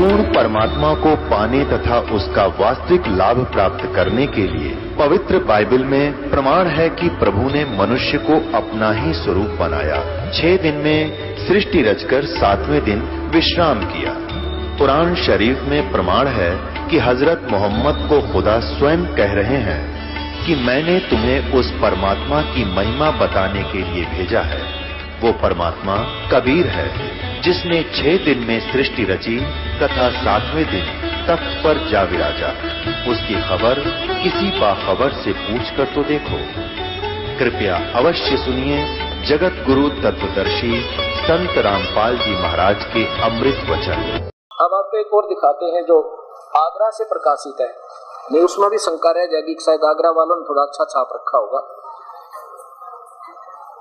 पूर्ण परमात्मा को पाने तथा उसका वास्तविक लाभ प्राप्त करने के लिए पवित्र बाइबल में प्रमाण है कि प्रभु ने मनुष्य को अपना ही स्वरूप बनाया। 6 दिन में सृष्टि रचकर 7वें दिन विश्राम किया। कुरान शरीफ में प्रमाण है कि हजरत मोहम्मद को खुदा स्वयं कह रहे हैं कि मैंने तुम्हें उस परमात्मा की महिमा बताने के लिए भेजा है। वो परमात्मा कबीर है जिसने 6 दिन में सृष्टि रची तथा 7वें दिन तख्त पर जा विराजा। उसकी खबर किसी बाखबर से पूछकर तो देखो। कृपया अवश्य सुनिए जगत गुरु तत्वदर्शी संत रामपाल जी महाराज के अमृत वचन। अब आपको एक और दिखाते हैं जो आगरा से प्रकाशित है। नहीं, उसमें भी शंका रह जाएगी, शायद आगरा वालों ने थोड़ा अच्छा छाप रखा होगा।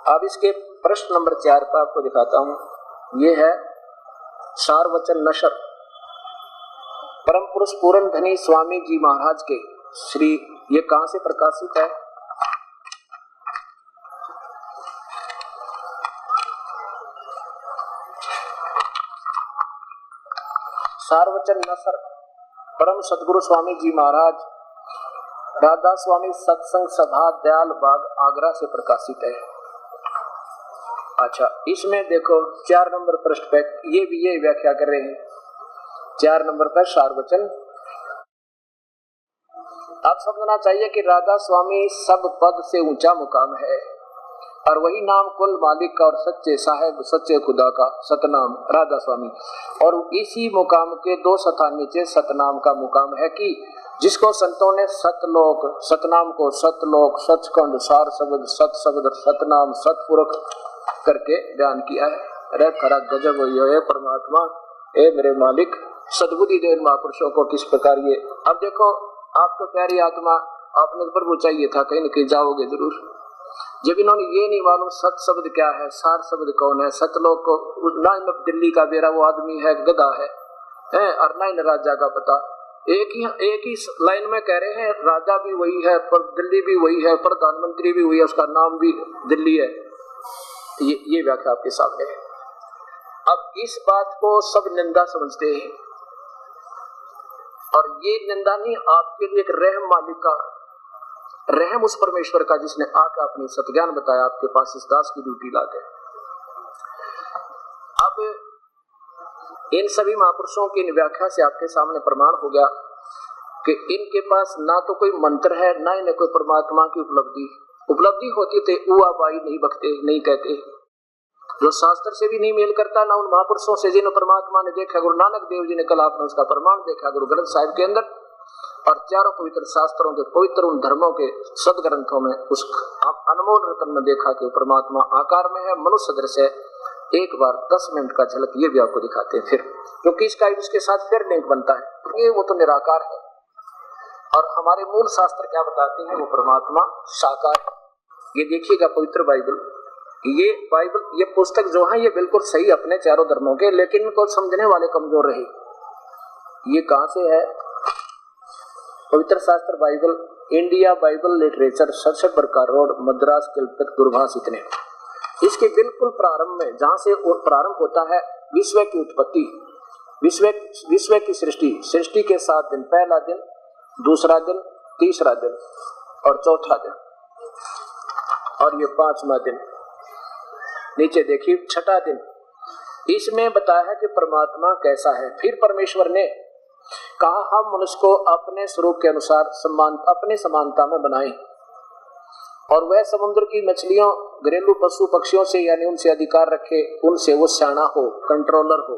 अब इसके प्रश्न नंबर 4 पर आपको दिखाता हूं। ये है सारवचन नशर, परम पुरुष पूर्ण धनी स्वामी जी महाराज के श्री। ये कहां से प्रकाशित है? सारवचन नशर परम सदगुरु स्वामी जी महाराज राधा स्वामी सत्संग सभा दयाल बाग आगरा से प्रकाशित है। अच्छा, इसमें देखो 4 नंबर पृष्ठ पे ये भी ये व्याख्या कर रहे हैं। 4 नंबर पर सारवचन। आप समझना चाहिए कि राधा स्वामी सब पद से ऊंचा मुकाम है और वही नाम कुल मालिक का और सच्चे साहेब सच्चे खुदा का सतनाम राधा स्वामी। और इसी मुकाम के 2 स्थान नीचे सतनाम का मुकाम है कि जिसको संतों ने सतलोक सतनाम को सतलोक सचखंड सार शब्द सत शब्द सतनाम सतपुरख करके बयान किया है। अरे खरा गजब है परमात्मा, ए मेरे मालिक, सद्बुद्धि दे महापुरुषों को किस प्रकार ये। अब देखो, आप तो प्यारी आत्मा, आपने प्रभु चाहिए था, कहीं न कहीं जाओगे जरूर। जब इन्होंने ये नहीं मालूम सत शब्द क्या है, सार शब्द कौन है, सतलोक को ना दिल्ली का बेरा वो आदमी है गधा है और ना इन राजा का पता। एक ही लाइन में कह रहे हैं, राजा भी वही है पर दिल्ली भी वही है, प्रधानमंत्री भी वही है, उसका नाम भी दिल्ली है। ये व्याख्या आपके सामने है। अब इस बात को सब निंदा समझते हैं और ये निंदा नहीं, आपके लिए एक रहम मालिक का रहम उस परमेश्वर का जिसने आकर अपनी सत्ज्ञान बताया आपके पास इस दास की ड्यूटी ला गए। अब इन सभी महापुरुषों की व्याख्या से आपके सामने प्रमाण हो गया कि इनके पास ना तो कोई मंत्र है ना इन्हें कोई परमात्मा की उपलब्धि होती थे उआ बाई नहीं बकते नहीं कहते, जो शास्त्र से भी नहीं मेल करता ना उन महापुरुषों से जिन्हें परमात्मा ने देखा। गुरु नानक देव जी ने कल आपने उसका प्रमाण देखा गुरु ग्रंथ साहिब के अंदर और चारों पवित्र शास्त्रों के पवित्र उन धर्मों के सदग्रंथों में उस अनमोल रत्न में देखा कि परमात्मा आकार में है, मनुष्य सदृश है। एक बार 10 मिनट का झलक ये भी आपको दिखाते हैं फिर, क्योंकि इसका उसके साथ फिर लिंक बनता है। ये वो तो निराकार है और हमारे मूल शास्त्र क्या बताते हैं, वो परमात्मा साकार। ये देखिएगा पवित्र बाइबल, ये पुस्तक जो है ये बिल्कुल सही अपने चारों धर्मों के, लेकिन इनको समझने वाले कमजोर रहे। ये कहां से है? पवित्र शास्त्र बाइबल, इंडिया बाइबल लिटरेचर, 67 बरकार रोड, मद्रास, कलकत्ता, दूरभाष। इतने इसके बिल्कुल प्रारंभ में जहां से प्रारंभ होता है विश्व की उत्पत्ति, विश्व की सृष्टि के 7 दिन, पहला दिन, दूसरा दिन, तीसरा दिन और चौथा दिन और ये 5वां दिन। नीचे देखिए 6ठा दिन। इसमें बताया है कि परमात्मा कैसा है। फिर परमेश्वर ने कहा हम मनुष्य को अपने स्वरूप के अनुसार अपने समानता में बनाएं और वह समुद्र की मछलियों घरेलू पशु पक्षियों से यानी उनसे अधिकार रखे, उनसे वो सियाना हो, कंट्रोलर हो।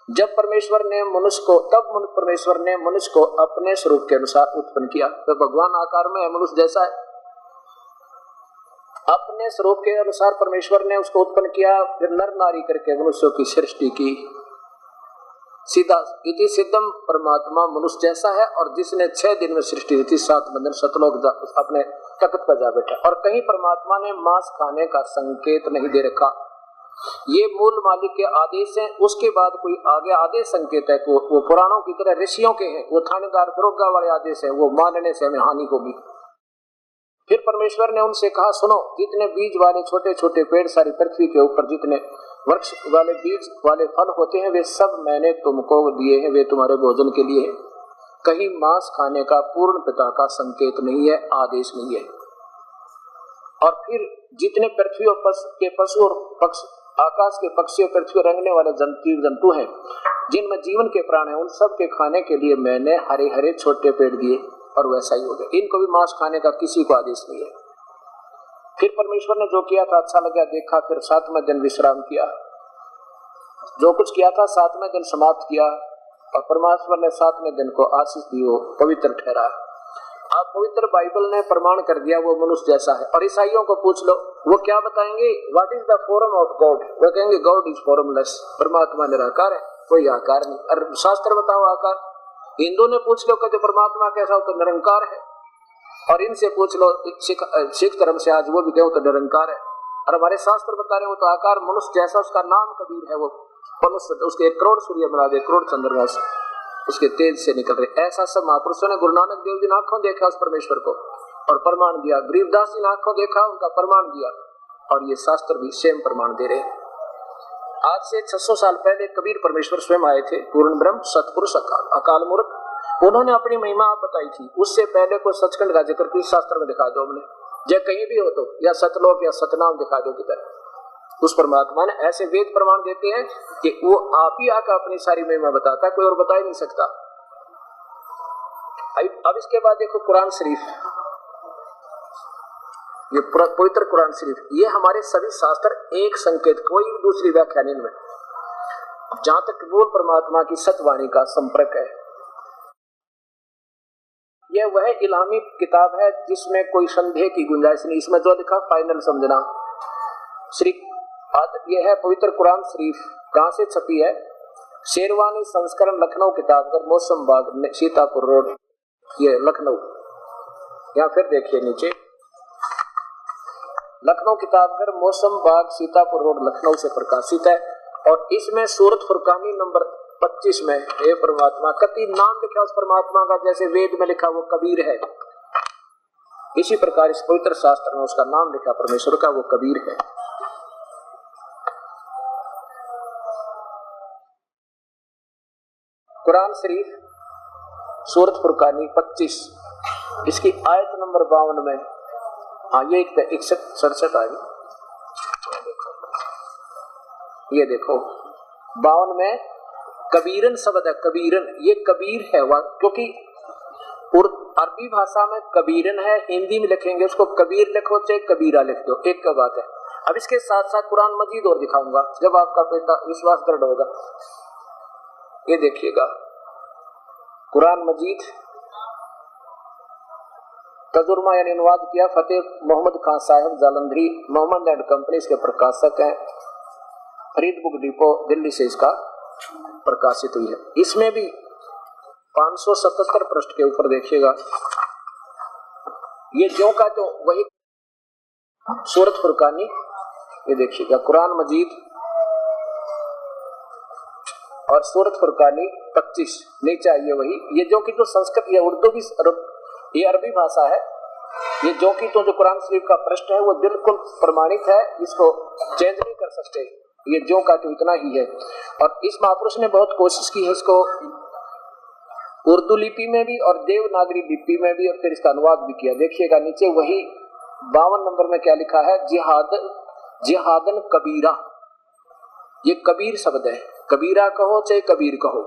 जब परमेश्वर ने मनुष्य को परमेश्वर ने मनुष्य को अपने स्वरूप के अनुसार उत्पन्न किया। तो भगवान आकार में है, मनुष्य जैसा है। अपने स्वरूप के अनुसार परमेश्वर ने उसको उत्पन्न किया, फिर नर नारी करके मनुष्यों की सृष्टि की। सीधा इति सिद्धम, परमात्मा मनुष्य जैसा है और जिसने 6 दिन में सृष्टि हुई थी, 7 बंधन सतलोक अपने तख्त पर जा बैठा। और कहीं परमात्मा ने मांस खाने का संकेत नहीं दे रखा, ये मूल मालिक के आदेश हैं। उसके बाद कोई आगे आदेश संकेत है वो पुराणों की तरह ऋषियों के हैं, वो थानेदार दरोगा वाले आदेश है, वो मानने से हमें हानि होगी। फिर परमेश्वर ने उनसे कहा सुनो, जितने बीज वाले छोटे छोटे पेड़ सारी पृथ्वी के ऊपर जितने वृक्ष वाले बीज वाले फल होते हैं वे सब मैंने तुमको दिए हैं, वे तुम्हारे भोजन के लिए है। कहीं मांस खाने का पूर्ण पिता का संकेत नहीं है, आदेश नहीं है। और फिर जितने पृथ्वी के पशु और पक्षी, आकाश के पक्षी और पृथ्वी रंगने वाले जंतु हैं, जिनमें जीवन के प्राण हैं, उन सब के खाने के लिए मैंने हरे हरे छोटे पेड़ दिए और वैसा ही हो गया। इनको भी मांस खाने का किसी को आदेश नहीं है। फिर परमेश्वर ने जो किया था अच्छा लगा, देखा, फिर 7वें दिन विश्राम किया। जो कुछ किया था 7वें दिन समाप्त किया और परमेश्वर ने 7वें दिन को आशीष दी, वो पवित्र ठहराया। अब पवित्र बाइबल ने प्रमाण कर दिया वो मनुष्य जैसा है। और ईसाइयों को पूछ लो, वो क्या बताएंगे? What is the form of God? वो कहेंगे गॉड इज फॉर्मलेस, परमात्मा निराकार है, कोई आकार नहीं। और शास्त्र बताओ आकार। हिंदू ने पूछ लो, कहते परमात्मा कैसा हो, तो निरंकार है। और इनसे पूछ लो सिख धर्म से, आज वो भी कहो तो निरंकार है। और हमारे शास्त्र बता रहे हो तो आकार मनुष्य जैसा, उसका नाम कबीर है। वो मनुष्य, उसके 1 करोड़ सूर्य बना दे, करोड़ चंद्रमा उसके तेज से निकल रहे। ऐसा सब महापुरुषों ने, गुरु नानक देव जी ने आंखों देखा उस परमेश्वर को और प्रमाण दिया। गरीबदास जी ने आंखों देखा, उनका प्रमाण दिया। और ये शास्त्र भी सेम प्रमाण दे रहे हैं। आज से 600 साल पहले कबीर परमेश्वर स्वयं आए थे, पूर्ण ब्रह्म सतपुरुष अकाल मूर्त। उन्होंने अपनी महिमा आप बताई थी। उससे पहले कोई सचखंड का जिक्र किस शास्त्र में दिखा दो हमने, जब कहीं भी हो तो, या सतलोक या सतनाम दिखा दो किधर। उस परमात्मा ने ऐसे वेद प्रमाण देते हैं कि वो आप ही आकर अपनी सारी महिमा बताता है, कोई और बता ही नहीं सकता। अब इसके बाद देखो कुरान शरीफ, ये पवित्र कुरान शरीफ, ये हमारे सभी शास्त्र एक संकेत, कोई भी दूसरी व्याख्या नहीं इनमें। जहां तक बोल परमात्मा की सतवाणी का संपर्क है, यह वह इलामी किताब है जिसमें कोई संदेह की गुंजाइश नहीं। इसमें जो लिखा फाइनल समझना। श्री यह है पवित्र कुरान शरीफ। कहां से छपी है? शेरवानी संस्करण, लखनऊ किताबघर, मौसम बाग, सीतापुर रोड, ये लखनऊ। या फिर देखिए नीचे, लखनऊ किताबघर, मौसम बाग, सीतापुर रोड, लखनऊ से प्रकाशित है। और इसमें सूरत फुरकानी नंबर 25 में हे परमात्मा, कति नाम लिखा उस परमात्मा का, जैसे वेद में लिखा वो कबीर है, इसी प्रकार इस पवित्र शास्त्र में उसका नाम लिखा परमेश्वर का, वो कबीर है। कुरान शरीफ सूरत फुरकानी 25, इसकी आयत नंबर 52 में, हाँ ये 61-67 आई, ये देखो 52 में कबीरन शब्द है। कबीरन, ये कबीर है, क्योंकि अरबी भाषा में कबीरन है, हिंदी में लिखेंगे उसको कबीर लिखो चाहे कबीरा लिख दो, एक का बात है। अब इसके साथ साथ कुरान मजीद और दिखाऊंगा जब आपका बेटा विश्वास दृढ़ होगा। ये देखिएगा कुरान मजीद तर्जुमा यानी अनुवाद किया फतेह मोहम्मद खान साहब जालंधरी, मोहम्मद एंड कंपनी इसके प्रकाशक हैं। फरीद बुक डिपो दिल्ली से इसका प्रकाशित हुई है। इसमें भी 577 पृष्ठ के ऊपर देखिएगा, ये जो का तो वही सूरत फुरकानी, ये देखिएगा कुरान मजीद और सूरत फुरकानी 25 नीचे आइए वही। ये जो कि तो संस्कृत या उर्दू भी, ये अरबी भाषा है। ये जो कि तो जो कुरान शरीफ का पृष्ठ है वो बिल्कुल प्रमाणित है, इसको चेंज नहीं कर सकते। ये जो का तो इतना ही है। और इस महापुरुष ने बहुत कोशिश की है इसको उर्दू लिपि में भी और देवनागरी लिपि में भी, और फिर इसका अनुवाद भी किया। देखिएगा नीचे वही 52 नंबर में क्या लिखा है, जिहादन कबीरा। ये कबीर शब्द है, कबीरा कहो चाहे कबीर कहो,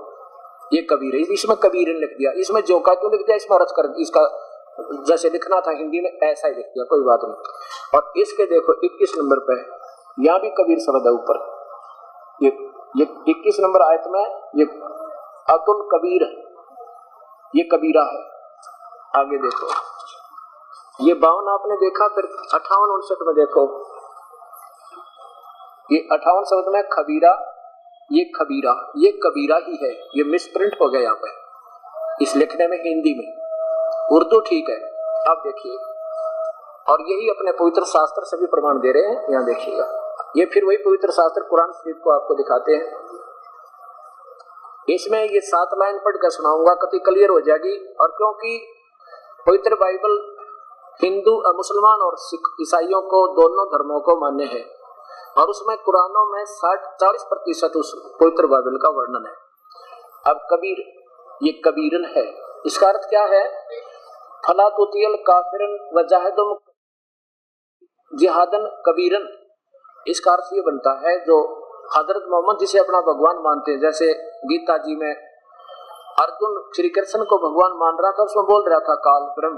ये कबीर है। इसमें कबीर ने लिख दिया, इसमें जो का क्यों लिख दिया, इसमें रच कर इसका जैसे लिखना था हिंदी में ऐसा ही लिख दिया, कोई बात नहीं। और इसके देखो 21 नंबर पे यहाँ भी कबीर शब्द है ऊपर, ये 21 नंबर आयत में ये अतुल कबीर, ये कबीरा है। आगे देखो ये 52 आपने देखा, फिर 58-59 में देखो ये 58 शब्द में खबीरा, ये खबीरा, ये कबीरा ही है। ये मिसप्रिंट हो गया यहाँ पे इस लिखने में, हिंदी में, उर्दू ठीक है। अब देखिए, और यही अपने पवित्र शास्त्र से भी प्रमाण दे रहे हैं। यहाँ देखिएगा, ये फिर वही पवित्र शास्त्र कुरान शरीफ को आपको दिखाते हैं। इसमें ये 7 लाइन पढ़ कर सुनाऊंगा, कति क्लियर हो जाएगी। और क्योंकि पवित्र बाइबल हिंदू, मुसलमान और सिख ईसाइयों को, दोनों धर्मों को मान्य है, और उसमें कुरानों में 40% उस पवित्र बाइबल का वर्णन है। अब कबीर, ये कबीरन है, इसका अर्थ क्या है? फला तुतियल काफिरन वजाहिदुम जिहादन कबीरन। इसका अर्थ ये बनता है, जो हजरत मोहम्मद जिसे अपना भगवान मानते हैं, जैसे गीता जी में अर्जुन श्री कृष्ण को भगवान मान रहा था, उसमें बोल रहा था काल ब्रह्म,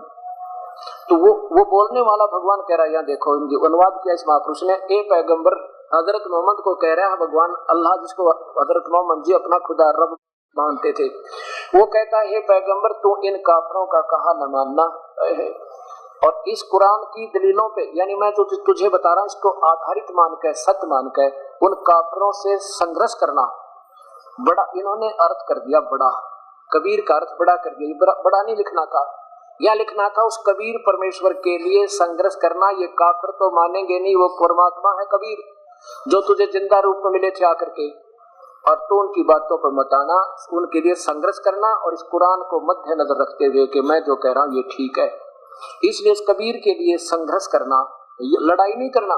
तो वो बोलने वाला भगवान कह रहा है, यहाँ देखो इनकी अनुवाद किया इस महापुरुष ने, ए पैगंबर हजरत मोहम्मद को कह रहा है भगवान अल्लाह, जिसको हजरत मोहम्मद जी अपना खुदा रब मानते थे, वो कहता है हे पैगंबर तू इन काफरों का कहा न मानना है। और इस कुरान की दलीलों पे, यानी मैं जो तुझे बता रहा हूँ इसको आधारित मान कर, सत्य मान कर उन काफरों से संघर्ष करना, बड़ा इन्होंने अर्थ कर दिया बड़ा, कबीर का अर्थ बड़ा कर दिया। बड़ा नहीं लिखना था, या लिखना था उस कबीर परमेश्वर के लिए संघर्ष करना। ये काफिर तो मानेंगे नहीं, वो परमात्मा है कबीर जो तुझे जिंदा रूप में मिले थे आकर के, और तो उनकी बातों पर मत आना, उनके लिए संघर्ष करना और इस कुरान को मध्य नजर रखते हुए कि मैं जो कह रहा हूँ ये ठीक है। इसलिए उस कबीर के लिए संघर्ष करना, लड़ाई नहीं करना,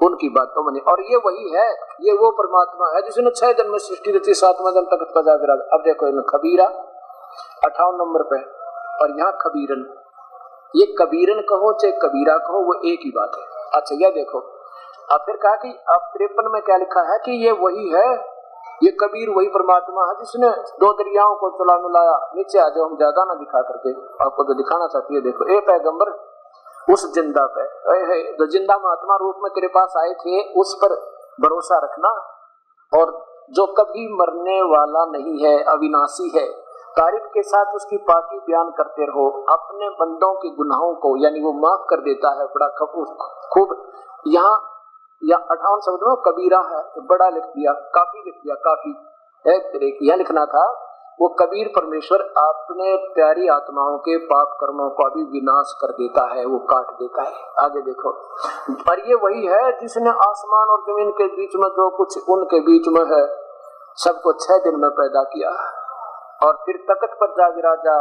उनकी बातों में। और ये वही है, ये वो परमात्मा है जिसने 6 दिन में सृष्टि रची, 7वें दिन तक बजा विराज। अब देखो इन्हें कबीरा 58 नंबर पे, और यहाँ कबीरन, ये कबीरन कहो चाहे कबीरा कहो वो एक ही बात है। अच्छा यह देखो, अब फिर कहा कि अब 53 में क्या लिखा है कि ये वही है, ये कबीर वही परमात्मा है जिसने 2 दरियाओं को चला मिलाया। नीचे आ जाओ, हम ज्यादा ना दिखा करके आपको तो दिखाना चाहती है। देखो ए पैगंबर उस जिंदा पे, जो जिंदा महात्मा रूप में तेरे पास आए थे उस पर भरोसा रखना, और जो कभी मरने वाला नहीं है, अविनाशी है, तारीफ के साथ उसकी पाकी बयान करते रहो। अपने बंदों के गुनाहों को यानी वो माफ कर देता है, बड़ा खूब। यहाँ या 58 शब्द में कबीरा है, बड़ा लिख दिया, काफी लिख दिया, काफी यह लिखना था। वो कबीर परमेश्वर अपने प्यारी आत्माओं के पाप कर्मों का भी विनाश कर देता है, वो काट देता है। आगे देखो, और ये वही है जिसने आसमान और जमीन के बीच में जो कुछ उनके बीच में है सबको 6 दिन में पैदा किया, और फिर तख्त पर जा विराजा,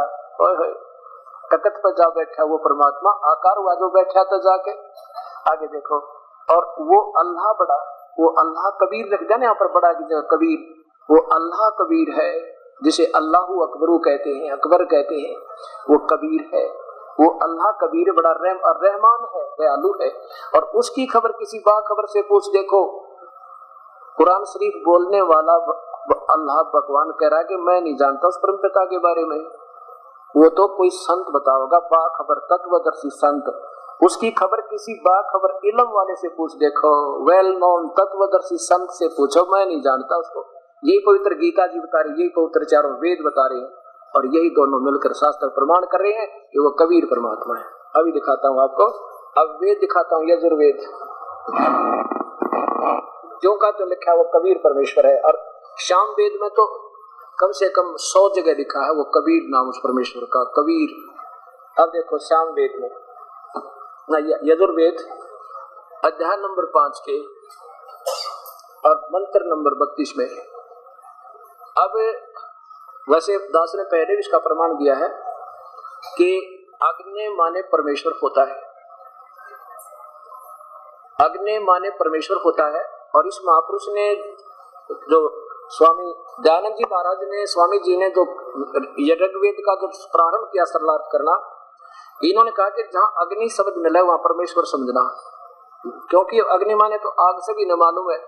तख्त पर जा बैठा वो परमात्मा, आकार हुआ जो बैठा था जाके। आगे देखो, और वो अल्लाह बड़ा, वो अल्लाह कबीर रख दिया ना यहाँ पर, बड़ा की जगह कबीर, वो अल्लाह कबीर है जिसे अल्लाह अकबरू कहते हैं, अकबर कहते हैं, वो कबीर है। वो अल्लाह कबीर बड़ा रहमान है, दयालु है। और उसकी खबर किसी बाखबर से पूछ देखो, कुरान शरीफ बोलने वाला अल्लाह भगवान कह रहा है कि मैं नहीं जानता उस परम पिता के बारे में, वो तो कोई संत बताओगा, बाखबर तत्वदर्शी संत। उसकी खबर किसी बाखबर इल्म वाले से पूछ देखो, वेल नोन तत्वदर्शी संत से पूछो, मैं नहीं जानता उसको। यही पवित्र गीता जी बता रही, यही पवित्र चारों वेद बता रहे हैं, और यही दोनों मिलकर शास्त्र प्रमाण कर रहे हैं कि वो कबीर परमात्मा है। अभी दिखाता हूँ आपको, अब वेद दिखाता हूँ, यजुर्वेद जो का तो लिखा है वो कबीर परमेश्वर है। और शाम वेद में तो कम से कम 100 जगह लिखा है वो कबीर नाम उस परमेश्वर का, कबीर। अब देखो शाम वेद में, यजुर्वेद अध्याय नंबर 5 के और मंत्र नंबर 32 में। अब वैसे दास ने पहले भी इसका प्रमाण दिया है कि अग्नि माने परमेश्वर होता है, अग्नि माने परमेश्वर होता है। और इस महापुरुष ने जो स्वामी दयानंद जी महाराज ने, स्वामी जी ने जो ऋग्वेद का जो प्रारंभ किया सरलार्थ करना, इन्होंने कहा कि जहाँ अग्नि शब्द मिला है वहां परमेश्वर समझना, क्योंकि अग्नि माने तो आग से भी न मालूम है,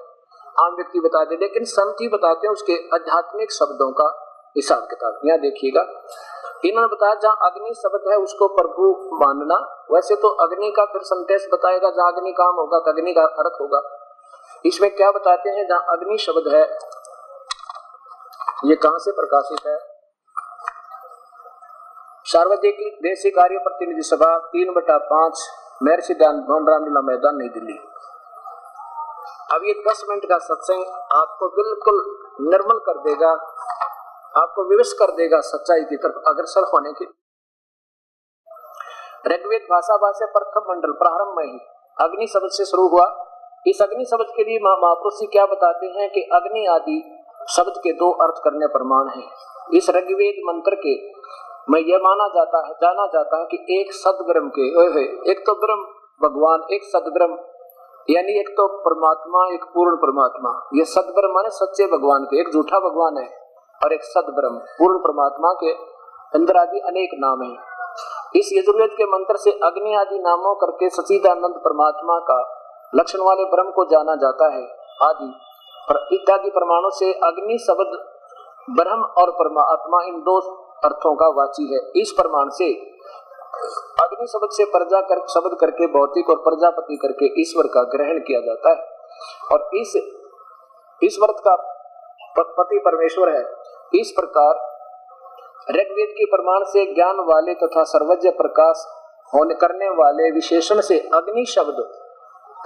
आम व्यक्ति बता दे, लेकिन संत ही बताते हैं उसके आध्यात्मिक शब्दों का हिसाब किताब। यहाँ देखिएगा, इन्होंने बताया जहाँ अग्नि शब्द है उसको प्रभु मानना। वैसे तो अग्नि का फिर संदेश बताएगा, जहाँ अग्नि काम होगा तो अग्नि का अर्थ होगा। इसमें क्या बताते हैं, जहाँ अग्नि शब्द है, ये कहां से प्रकाशित है, सार्वजनिक देशी कार्य प्रतिनिधि सभा 3/5 महर्षि दयानंद भवन रामलीला मैदान नई दिल्ली। अब ये 10 मिनट का सत्संग आपको बिल्कुल निर्मल कर देगा, आपको विवश कर देगा सच्चाई की तरफ अग्रसर होने की। ऋग्वेद भाषा भाषा प्रथम मंडल प्रारंभ में ही अग्नि शब्द से शुरू हुआ। इस अग्नि शब्द के लिए महापुरुष जी क्या बताते हैं कि अग्नि आदि शब्द के 2 अर्थ करने प्रमाण है। इस ऋग्वेद मंत्र के में यह जाना जाता है कि एक सद ब्रह्म के, एक तो ब्रह्म भगवान, एक सद ब्रह्म यानी एक तो परमात्मा, एक पूर्ण परमात्मा। ये सदब्रह्म माने सच्चे भगवान के, एक झूठा भगवान है और एक सदब्रह्म पूर्ण परमात्मा के अंदर आदि अनेक नाम है। इस यजुर्वेद के मंत्र से अग्नि आदि नामों करके सच्चिदानंद परमात्मा का लक्षण वाले ब्रह्म को जाना जाता है। आदि इत्यादि प्रमाणों से अग्नि शब्द ब्रह्म और परमात्मा इन दो अर्थों का वाची है। इस प्रमाण से अग्नि शब्द से प्रजा कर शब्द करके भौतिक और प्रजापति करके ईश्वर का ग्रहण किया जाता है और इस ईश्वर का पति परमेश्वर है। इस प्रकार ऋग्वेद के प्रमाण से ज्ञान वाले तथा सर्वज्ञ प्रकाश होने करने वाले विशेषण से अग्नि शब्द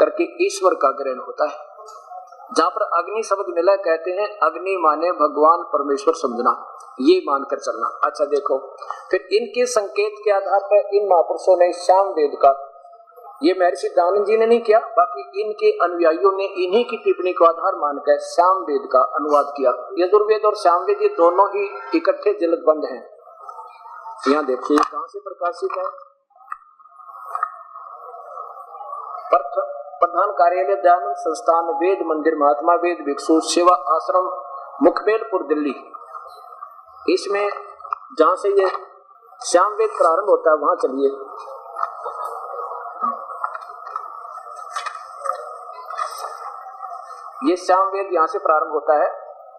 करके ईश्वर का ग्रहण होता है। जहाँ पर अग्नि शब्द मिला कहते हैं अग्नि माने भगवान परमेश्वर समझना, ये मानकर चलना। अच्छा देखो, फिर इनके संकेत के आधार पर इन महापुरुषों ने श्याम वेद का, ये महर्षि दयानंद जी ने नहीं किया, बाकी इनके अनुयायियों ने इन्हीं की टिप्पणी को आधार मानकर श्याम वेद का अनुवाद किया। यजुर्वेद और श्याम वेद ये दोनों ही इकट्ठे जलदबंध हैं। यहाँ देखिए कहाँ से प्रकाशित है। प्रधान कार्यालय दयानंद संस्थान, वेद मंदिर, महात्मा वेद भिक्षु सेवा आश्रम, मुखबेलपुर, दिल्ली। इसमें जहां से ये श्याम वेद प्रारंभ होता है वहां चलिए। ये श्याम वेद यहाँ से प्रारंभ होता है।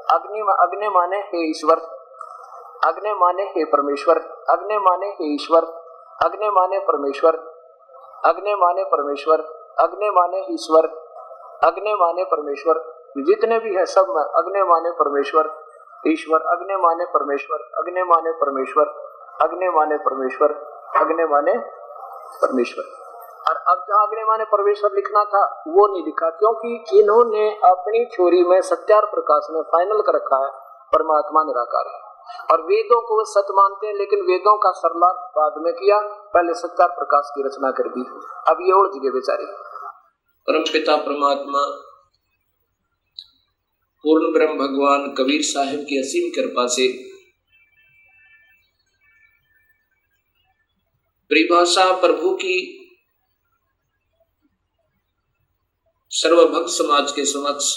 अग्नि माने हे ईश्वर, अग्नि माने हे परमेश्वर, अग्नि माने हे ईश्वर, अग्नि माने परमेश्वर, अग्नि माने परमेश्वर, अग्नि माने ईश्वर, अग्नि माने परमेश्वर। जितने भी है सब में अग्नि माने परमेश्वर ईश्वर, अग्नि माने परमेश्वर, अग्नि माने परमेश्वर, अग्नि माने परमेश्वर, अग्नि माने परमेश्वर। और अब जहाँ अग्नि माने परमेश्वर लिखना था वो नहीं लिखा, क्योंकि इन्होंने अपनी थ्योरी में सत्यार प्रकाश में फाइनल कर रखा है परमात्मा निराकार है। और वेदों को वे सत्य मानते हैं, लेकिन वेदों का सरला बाद में किया, पहले सत्यार प्रकाश की रचना कर दी। अब ये उड़ गए बेचारे। परम पिता परमात्मा पूर्ण ब्रह्म भगवान कबीर साहिब की असीम कृपा से परिभाषा प्रभु की सर्वभक्त समाज के समक्ष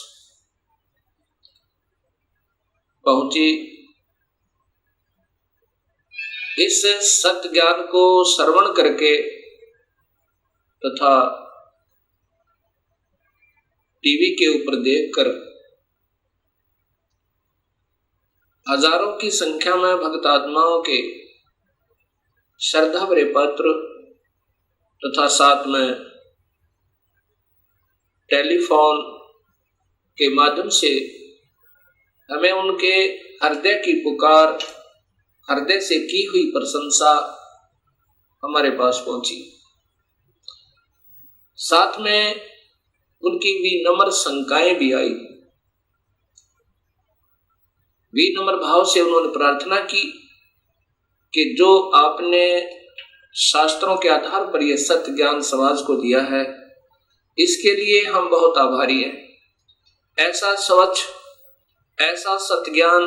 पहुंची। इस सत्य ज्ञान को श्रवण करके तथा टीवी के ऊपर देखकर हजारों की संख्या में भक्त आत्माओं के श्रद्धा भरे पत्र तथा साथ में टेलीफोन के माध्यम से हमें उनके हृदय की पुकार, हृदय से की हुई प्रशंसा हमारे पास पहुंची। साथ में उनकी विनम्र शंकाएं भी आई। विनम्र भाव से उन्होंने प्रार्थना की कि जो आपने शास्त्रों के आधार पर यह सत्य ज्ञान समाज को दिया है, इसके लिए हम बहुत आभारी हैं। ऐसा स्वच्छ, ऐसा सत्य ज्ञान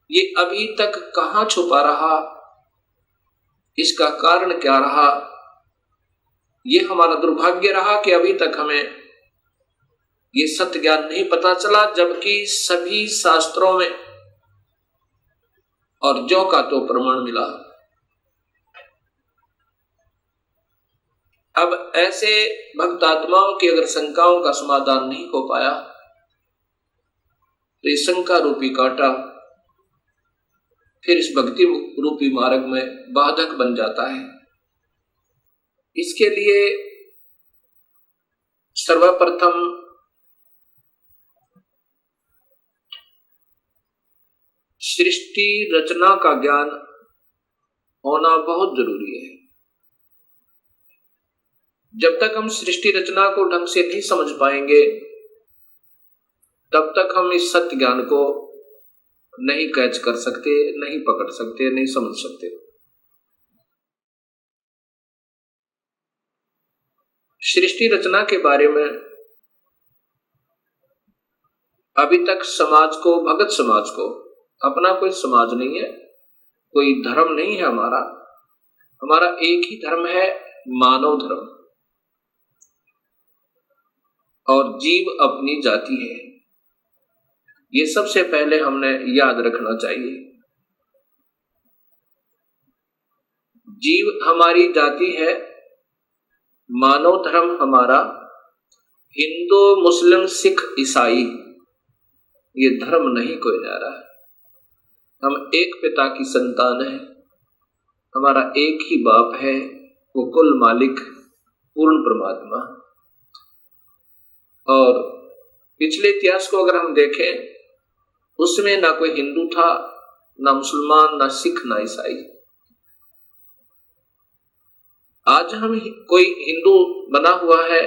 ये अभी तक कहाँ छुपा रहा, इसका कारण क्या रहा? ये हमारा दुर्भाग्य रहा कि अभी तक हमें ये सत्य ज्ञान नहीं पता चला, जबकि सभी शास्त्रों में और जो का तो प्रमाण मिला। अब ऐसे भक्त आत्माओं की अगर शंकाओं का समाधान नहीं हो पाया तो ये शंका रूपी कांटा फिर इस भक्ति रूपी मार्ग में बाधक बन जाता है। इसके लिए सर्वप्रथम सृष्टि रचना का ज्ञान होना बहुत जरूरी है। जब तक हम सृष्टि रचना को ढंग से नहीं समझ पाएंगे, तब तक हम इस सत्य ज्ञान को नहीं कैच कर सकते, नहीं पकड़ सकते, नहीं समझ सकते। सृष्टि रचना के बारे में अभी तक समाज को, भगत समाज को, अपना कोई समाज नहीं है, कोई धर्म नहीं है हमारा एक ही धर्म है, मानव धर्म। और जीव अपनी जाति है। ये सबसे पहले हमने याद रखना चाहिए। जीव हमारी जाति है, मानव धर्म हमारा हिंदू, मुस्लिम, सिख, ईसाई, ये धर्म नहीं कोई जा रहा है। हम एक पिता की संतान है, हमारा एक ही बाप है, वो कुल मालिक पूर्ण परमात्मा। और पिछले इतिहास को अगर हम देखें, उसमें ना कोई हिंदू था, ना मुसलमान, ना सिख, ना ईसाई। आज हम कोई हिंदू बना हुआ है,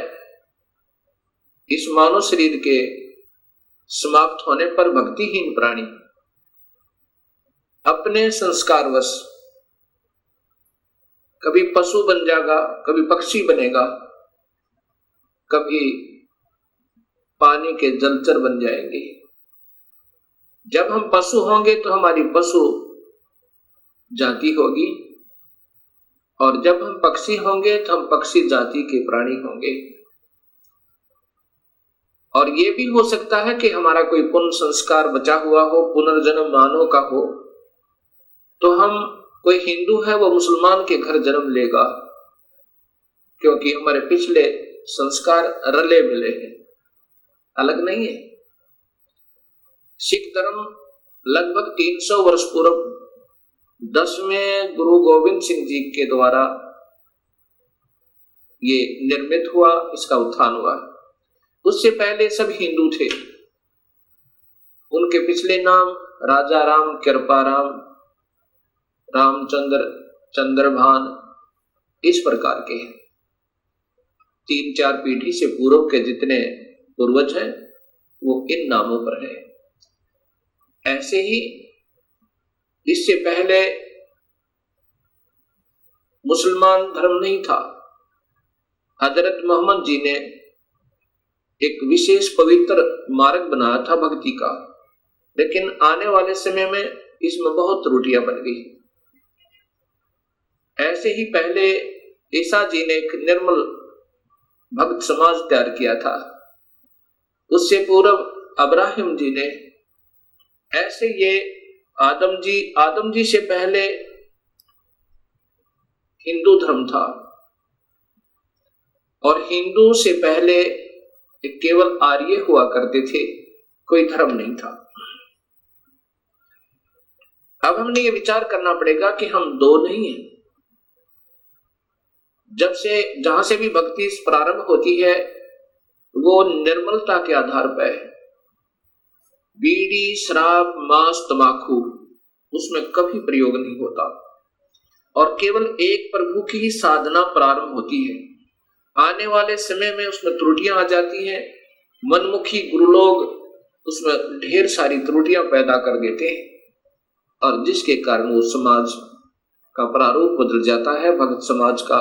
इस मानव शरीर के समाप्त होने पर भक्तिहीन प्राणी अपने संस्कारवश कभी पशु बन जाएगा, कभी पक्षी बनेगा, कभी पानी के जलचर बन जाएंगे। जब हम पशु होंगे तो हमारी पशु जाति होगी, और जब हम पक्षी होंगे तो हम पक्षी जाति के प्राणी होंगे। और ये भी हो सकता है कि हमारा कोई पुण्य संस्कार बचा हुआ हो, पुनर्जन्म मानव का हो, तो हम, कोई हिंदू है वो मुसलमान के घर जन्म लेगा, क्योंकि हमारे पिछले संस्कार रले मिले हैं, अलग नहीं है। सिख धर्म लगभग 300 वर्ष पूर्व 10वें गुरु गोविंद सिंह जी के द्वारा ये निर्मित हुआ, इसका उत्थान हुआ। उससे पहले सब हिंदू थे। उनके पिछले नाम राजा राम, कृपाराम, रामचंद्र, चंद्रभान, इस प्रकार के हैं। 3-4 पीढ़ी से पूर्व के जितने पूर्वज हैं वो इन नामों पर है। ऐसे ही इससे पहले मुसलमान धर्म नहीं था। हजरत मोहम्मद जी ने एक विशेष पवित्र मार्ग बनाया था भक्ति का, लेकिन आने वाले समय में इसमें बहुत त्रुटियां बन गई। ऐसे ही पहले ईसा जी ने एक निर्मल भक्त समाज तैयार किया था। उससे पूर्व अब्राहिम जी ने, ऐसे ये आदम जी से पहले हिंदू धर्म था, और हिंदू से पहले केवल आर्य हुआ करते थे, कोई धर्म नहीं था। अब हमने ये विचार करना पड़ेगा कि हम दो नहीं हैं। जहां से भी भक्ति प्रारंभ होती है वो निर्मलता के आधार पर है। बीड़ी, शराब, मांस, तंबाकू उसमें कभी प्रयोग नहीं होता, और केवल एक प्रभु की ही साधना प्रारंभ होती है। आने वाले समय में उसमें त्रुटियां आ जाती हैं। मनमुखी गुरु लोग उसमें ढेर सारी त्रुटियां पैदा कर देते हैं, और जिसके कारण वो समाज का प्रारूप बदल जाता है, भक्त समाज का,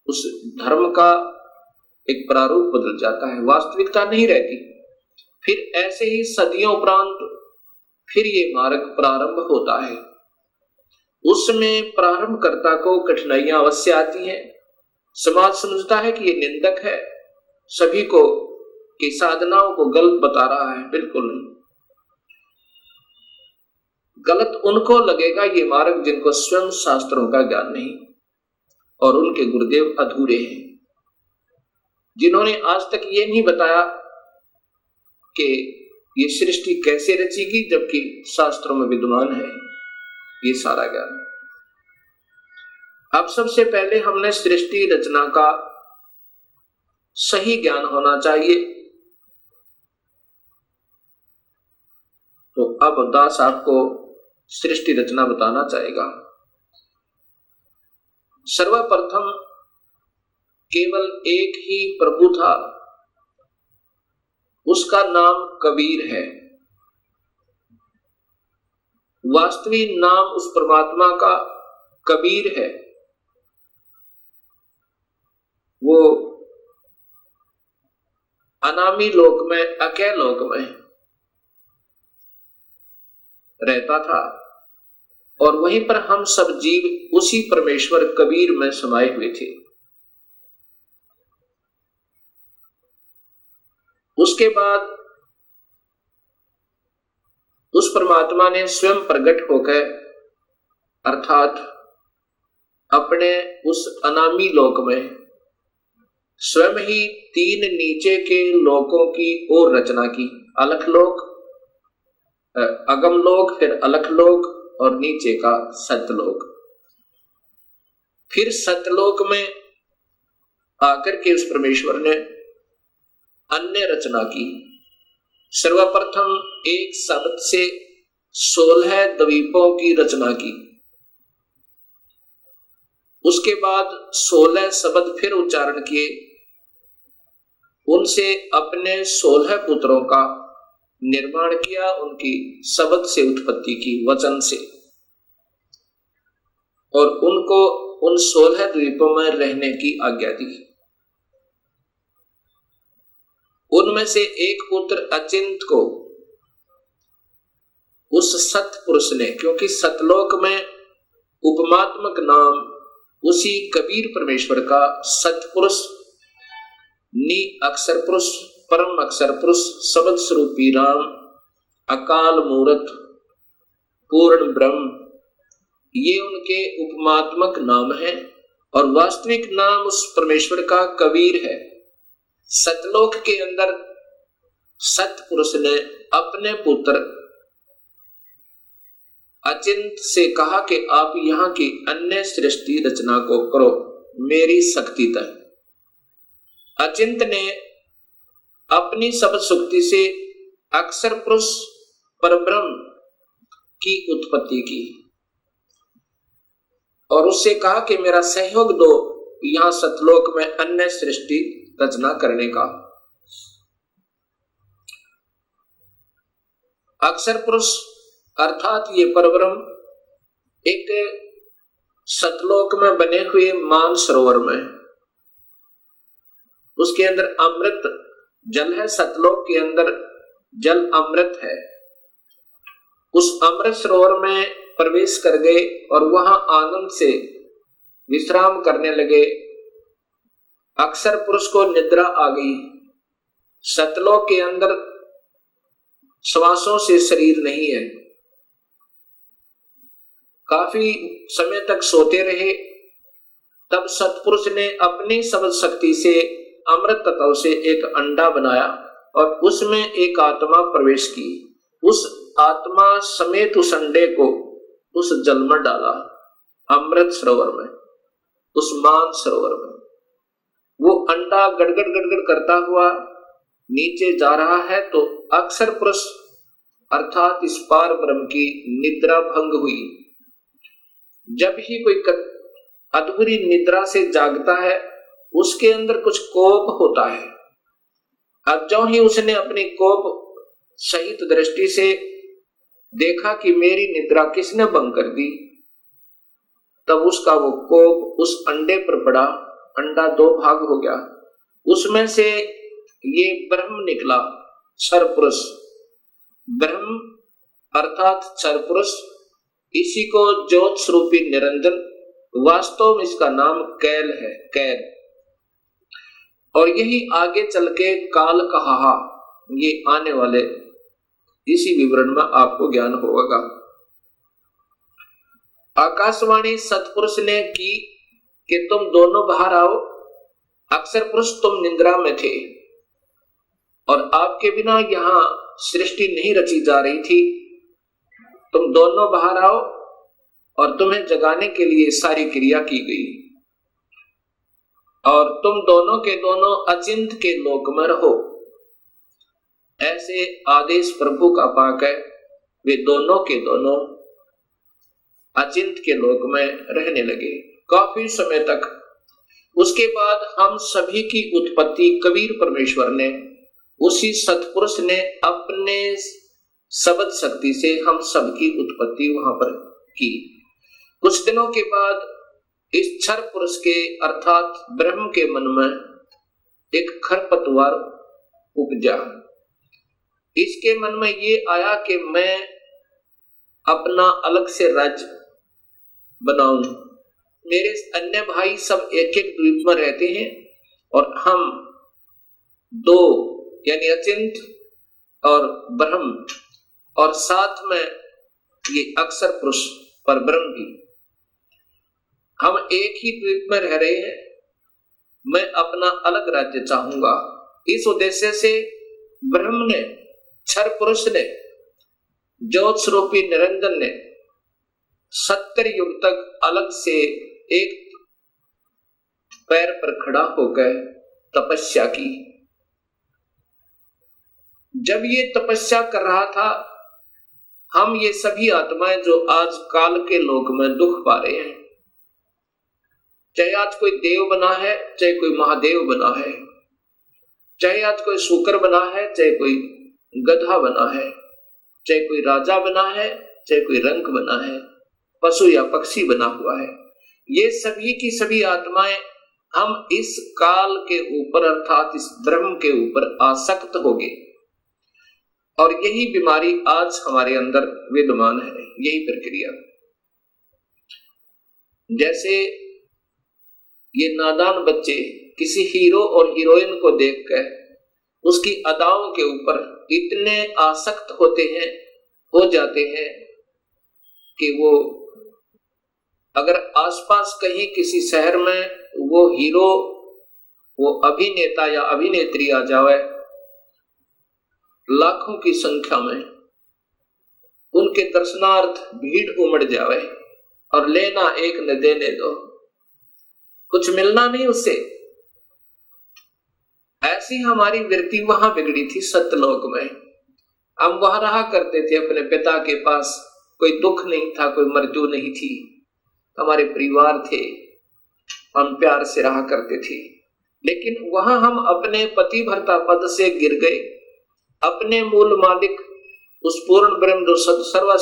उस धर्म का एक प्रारूप बदल जाता है, वास्तविकता नहीं रहती। फिर ऐसे ही सदियों उपरांत फिर ये मार्ग प्रारंभ होता है। उसमें प्रारंभकर्ता को कठिनाइयां अवश्य आती हैं। समाज समझता है कि ये निंदक है, सभी को की साधनाओं को गलत बता रहा है। बिल्कुल नहीं, गलत उनको लगेगा ये मार्ग जिनको स्वयं शास्त्रों का ज्ञान नहीं और उनके गुरुदेव अधूरे हैं, जिन्होंने आज तक ये नहीं बताया कि ये सृष्टि कैसे रचेगी, जबकि शास्त्रों में विद्यमान है ये सारा ज्ञान। अब सबसे पहले हमने सृष्टि रचना का सही ज्ञान होना चाहिए। तो अब दास आपको सृष्टि रचना बताना चाहेगा। सर्वप्रथम केवल एक ही प्रभु था, उसका नाम कबीर है। वास्तविक नाम उस परमात्मा का कबीर है। वो अनामी लोक में, अकय लोक में रहता था, और वहीं पर हम सब जीव उसी परमेश्वर कबीर में समाये हुए थे। उसके बाद उस परमात्मा ने स्वयं प्रकट होकर अर्थात अपने उस अनामी लोक में स्वयं ही 3 नीचे के लोकों की और रचना की। अलख लोक, अगम लोक, फिर अलख लोक और नीचे का सतलोक। फिर सतलोक में आकर के उस परमेश्वर ने अन्य रचना की। सर्वप्रथम एक शब्द से 16 द्वीपों की रचना की। उसके बाद 16 शब्द फिर उच्चारण किए, उनसे अपने 16 पुत्रों का निर्माण किया, उनकी शब्द से उत्पत्ति की, वचन से, और उनको उन 16 द्वीपों में रहने की आज्ञा दी। उनमें से एक पुत्र अचिंत को उस सतपुरुष ने, क्योंकि सतलोक में उपमात्मक नाम उसी कबीर परमेश्वर का सतपुरुष, नि अक्षर पुरुष, परम अक्षर पुरुष, शब्द स्वरूपी राम, अकाल मूर्त, पूर्ण ब्रह्म, ये उनके उपमात्मक नाम है। और वास्तविक नाम उस परमेश्वर का कबीर है। सतलोक के अंदर सतपुरुष ने अपने पुत्र अचिंत से कहा कि आप यहाँ की अन्य सृष्टि रचना को करो मेरी शक्ति तक। अचिंत ने अपनी शब्द शक्ति से अक्षर पुरुष परब्रह्म की उत्पत्ति की और उससे कहा कि मेरा सहयोग दो यहाँ सतलोक में अन्य सृष्टि रचना करने का। अक्षर पुरुष अर्थात ये परब्रह्म एक सतलोक में बने हुए मान सरोवर में, उसके अंदर अमृत जल है। सतलोक के अंदर जल अमृत है। उस अमृत सरोवर में प्रवेश कर गए और वहां आनंद से विश्राम करने लगे। अक्षर पुरुष को निद्रा आ गई। सतलोक के अंदर श्वासों से शरीर नहीं है। काफी समय तक सोते रहे। तब सतपुरुष ने अपनी शब्द शक्ति से अमृत तत्व से एक अंडा बनाया और उसमें एक आत्मा प्रवेश की। उस आत्मा समेत उस अंडे को उस जल में डाला, अमृत सरोवर में, उस मान सरोवर में। वो अंडा गड़गड़ गड़गड़ करता हुआ नीचे जा रहा है तो अक्षर पुरुष अर्थात इस पार ब्रह्म की निद्रा भंग हुई। जब ही कोई अधूरी निद्रा से जागता है उसके अंदर कुछ कोप होता है। अब जो ही उसने अपनी कोप सहित दृष्टि से देखा कि मेरी निद्रा किसने भंग कर दी, तब उसका वो कोप उस अंडे पर पड़ा। अंडा 2 भाग हो गया। उसमें से ये ब्रह्म निकला, क्षरपुरुष। ब्रह्म अर्थात क्षरपुरुष, इसी को ज्योत स्वरूपी निरंजन, वास्तव में इसका नाम कैल है, कैल। और यही आगे चल के काल कहा, ये आने वाले इसी विवरण में आपको ज्ञान होगा। आकाशवाणी सतपुरुष ने की कि तुम दोनों बाहर आओ। अक्षर पुरुष तुम निद्रा में थे और आपके बिना यहाँ सृष्टि नहीं रची जा रही थी। तुम दोनों बाहर आओ और तुम्हें जगाने के लिए सारी क्रिया की गई और तुम दोनों के दोनों अचिंत के लोक में रहो। ऐसे आदेश प्रभु का पाक है। वे दोनों के दोनों अचिंत के लोक में रहने लगे काफी समय तक। उसके बाद हम सभी की उत्पत्ति कबीर परमेश्वर ने, उसी सतपुरुष ने अपने शब्द शक्ति से हम सबकी उत्पत्ति वहां पर की। कुछ दिनों के बाद इस क्षर पुरुष के अर्थात ब्रह्म के मन में एक खरपतवार उपजा। इसके मन में ये आया कि मैं अपना अलग से राज्य बनाऊं। मेरे अन्य भाई सब एक एक द्वीप में रहते हैं और हम 2 यानी अचिंत और ब्रह्म, और साथ में ये अक्षर पुरुष पर ब्रह्म भी, हम एक ही द्वीप में रह रहे हैं। मैं अपना अलग राज्य चाहूंगा। इस उद्देश्य से ब्रह्म ने, क्षर पुरुष ने, ज्योत स्वरूपी निरंजन ने 70 युग तक अलग से एक पैर पर खड़ा होकर तपस्या की। जब ये तपस्या कर रहा था, हम ये सभी आत्माएं जो आज काल के लोक में दुख पा रहे हैं, चाहे आज कोई देव बना है, चाहे कोई महादेव बना है, चाहे आज कोई शूकर बना है, चाहे कोई गधा बना है, चाहे कोई राजा बना है, चाहे कोई रंक बना है, पशु या पक्षी बना हुआ है, ये सभी की सभी आत्माएं हम इस काल के ऊपर अर्थात इस ब्रह्म के ऊपर आसक्त हो गए। और यही बीमारी आज हमारे अंदर विद्यमान है, यही प्रक्रिया। जैसे ये नादान बच्चे किसी हीरो और हीरोइन को देखकर उसकी अदाओं के ऊपर इतने आसक्त हो जाते हैं कि वो अगर आसपास कहीं किसी शहर में वो हीरो, वो अभिनेता या अभिनेत्री आ जाए, लाखों की संख्या में उनके दर्शनार्थ भीड़ उमड़ जाए और लेना एक न देने दो, कुछ मिलना नहीं उससे। ऐसी हमारी वृत्ति वहां बिगड़ी थी सत्यलोक में। हम वहां रहा करते थे अपने पिता के पास, कोई दुख नहीं था, कोई मृत्यु नहीं थी, हमारे परिवार थे, हम प्यार से रहा करते थे। लेकिन वहां हम अपने पतिव्रता पद से गिर गए, अपने मूल मालिक उस पूर्ण ब्रह्म जो सर्व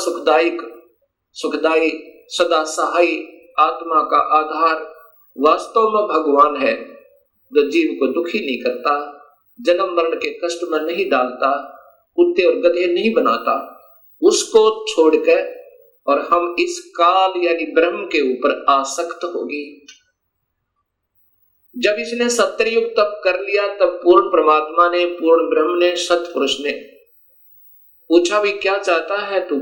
सुखदायी सदा सहाय आत्मा का आधार वास्तव में भगवान है, जो जीव को दुखी नहीं करता, जन्म मरण के कष्ट में नहीं डालता, कुत्ते और गधे नहीं बनाता, उसको छोड़कर और हम इस काल यानी ब्रह्म के ऊपर आसक्त हो गए। जब इसने 70 युग तप कर लिया, तब पूर्ण परमात्मा ने, पूर्ण ब्रह्म ने, सतपुरुष ने पूछा भी क्या चाहता है तू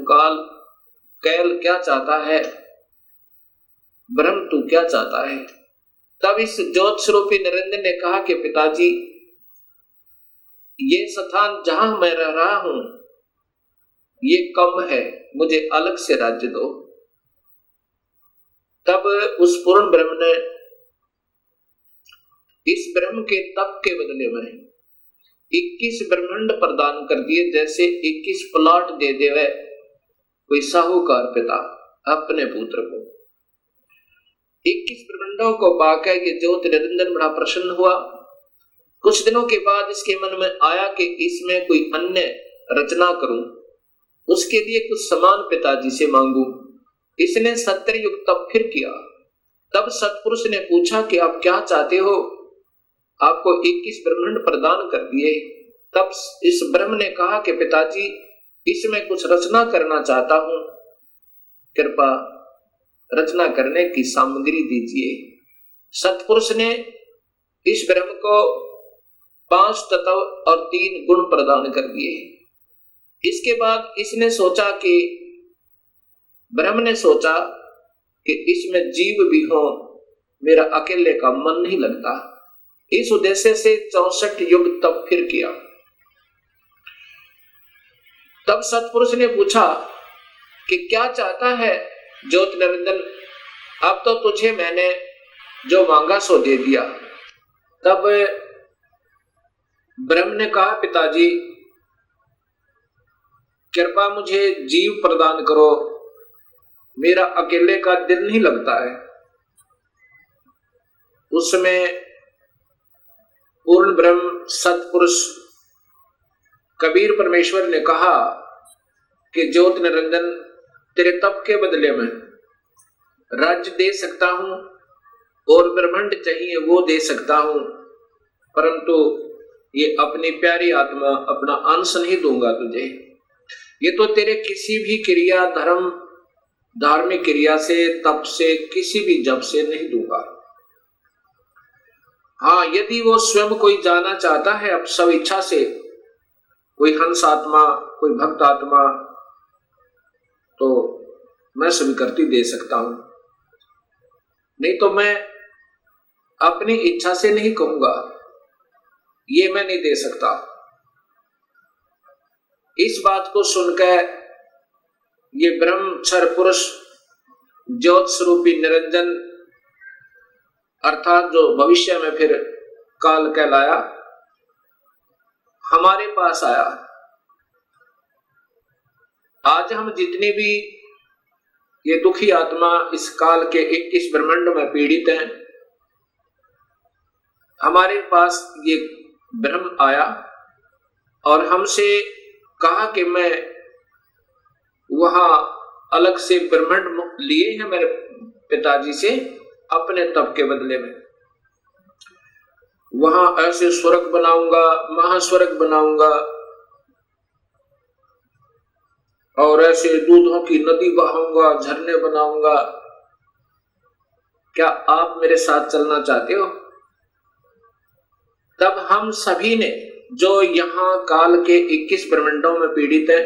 कैल क्या चाहता है, ब्रह्म तू क्या चाहता है। तब इस ज्योत स्वरूपी निरंजन ने कहा कि पिताजी, ये स्थान जहां मैं रह रहा हूं ये कम है, मुझे अलग से राज्य दो। तब उस पूर्ण ब्रह्म ने इस ब्रह्म के तप के बदले में 21 ब्रह्मांड प्रदान कर दिए, जैसे 21 प्लॉट दे देवे कोई साहूकार पिता अपने पुत्र को। 21 ब्रह्मांडों को पाकर ये ज्योत निरंजन बड़ा प्रसन्न हुआ। कुछ दिनों के बाद इसके मन में आया कि इसमें कोई अन्य रचना करूं, उसके लिए कुछ समान पिताजी से मांगू। इसने 70 युग तप फिर किया। तब सतपुरुष ने पूछा कि आप क्या चाहते हो, आपको 21 ब्रह्मांड प्रदान कर दिए। तब इस ब्रह्म ने कहा कि पिताजी, इसमें कुछ रचना करना चाहता हूं, कृपा रचना करने की सामग्री दीजिए। सतपुरुष ने इस ब्रह्म को 5 तत्व और 3 गुण प्रदान कर दिए। इसके बाद इसने सोचा कि ब्रह्म ने सोचा कि इसमें जीव भी हो, मेरा अकेले का मन नहीं लगता। इस उद्देश्य से 64 युग तप फिर किया। तब सतपुरुष ने पूछा कि क्या चाहता है ज्योत निरंजन, अब तो तुझे मैंने जो मांगा सो दे दिया। तब ब्रह्म ने कहा, पिताजी कृपा मुझे जीव प्रदान करो, मेरा अकेले का दिल नहीं लगता है। उसमें पूर्ण ब्रह्म सतपुरुष कबीर परमेश्वर ने कहा कि ज्योत निरंजन, तेरे तप के बदले में राज्य दे सकता हूं और ब्रह्मांड चाहिए वो दे सकता हूं, परंतु ये अपनी प्यारी आत्मा, अपना अंश नहीं दूंगा तुझे। ये तो तेरे किसी भी क्रिया, धर्म, धार्मिक क्रिया से, तप से, किसी भी जप से नहीं दूंगा। हाँ, यदि वो स्वयं कोई जाना चाहता है अब सब इच्छा से, कोई हंस आत्मा, कोई भक्त आत्मा, तो मैं स्वीकृति दे सकता हूं, नहीं तो मैं अपनी इच्छा से नहीं कहूंगा, ये मैं नहीं दे सकता। इस बात को सुनकर ये ब्रह्म क्षर पुरुष ज्योत स्वरूपी निरंजन अर्थात जो भविष्य में फिर काल कहलाया, हमारे पास आया। आज हम जितनी भी ये दुखी आत्मा इस काल के 21 ब्रह्मांड में पीड़ित हैं, हमारे पास ये ब्रह्म आया और हमसे कहा कि मैं वहां अलग से ब्रह्मांड लिए हैं मेरे पिताजी से अपने तप के बदले में, वहां ऐसे स्वर्ग बनाऊंगा, महास्वर्ग बनाऊंगा और ऐसे दूधों की नदी बहाऊंगा, झरने बनाऊंगा। क्या आप मेरे साथ चलना चाहते हो? तब हम सभी ने जो यहां काल के 21 ब्रह्मांडों में पीड़ित हैं,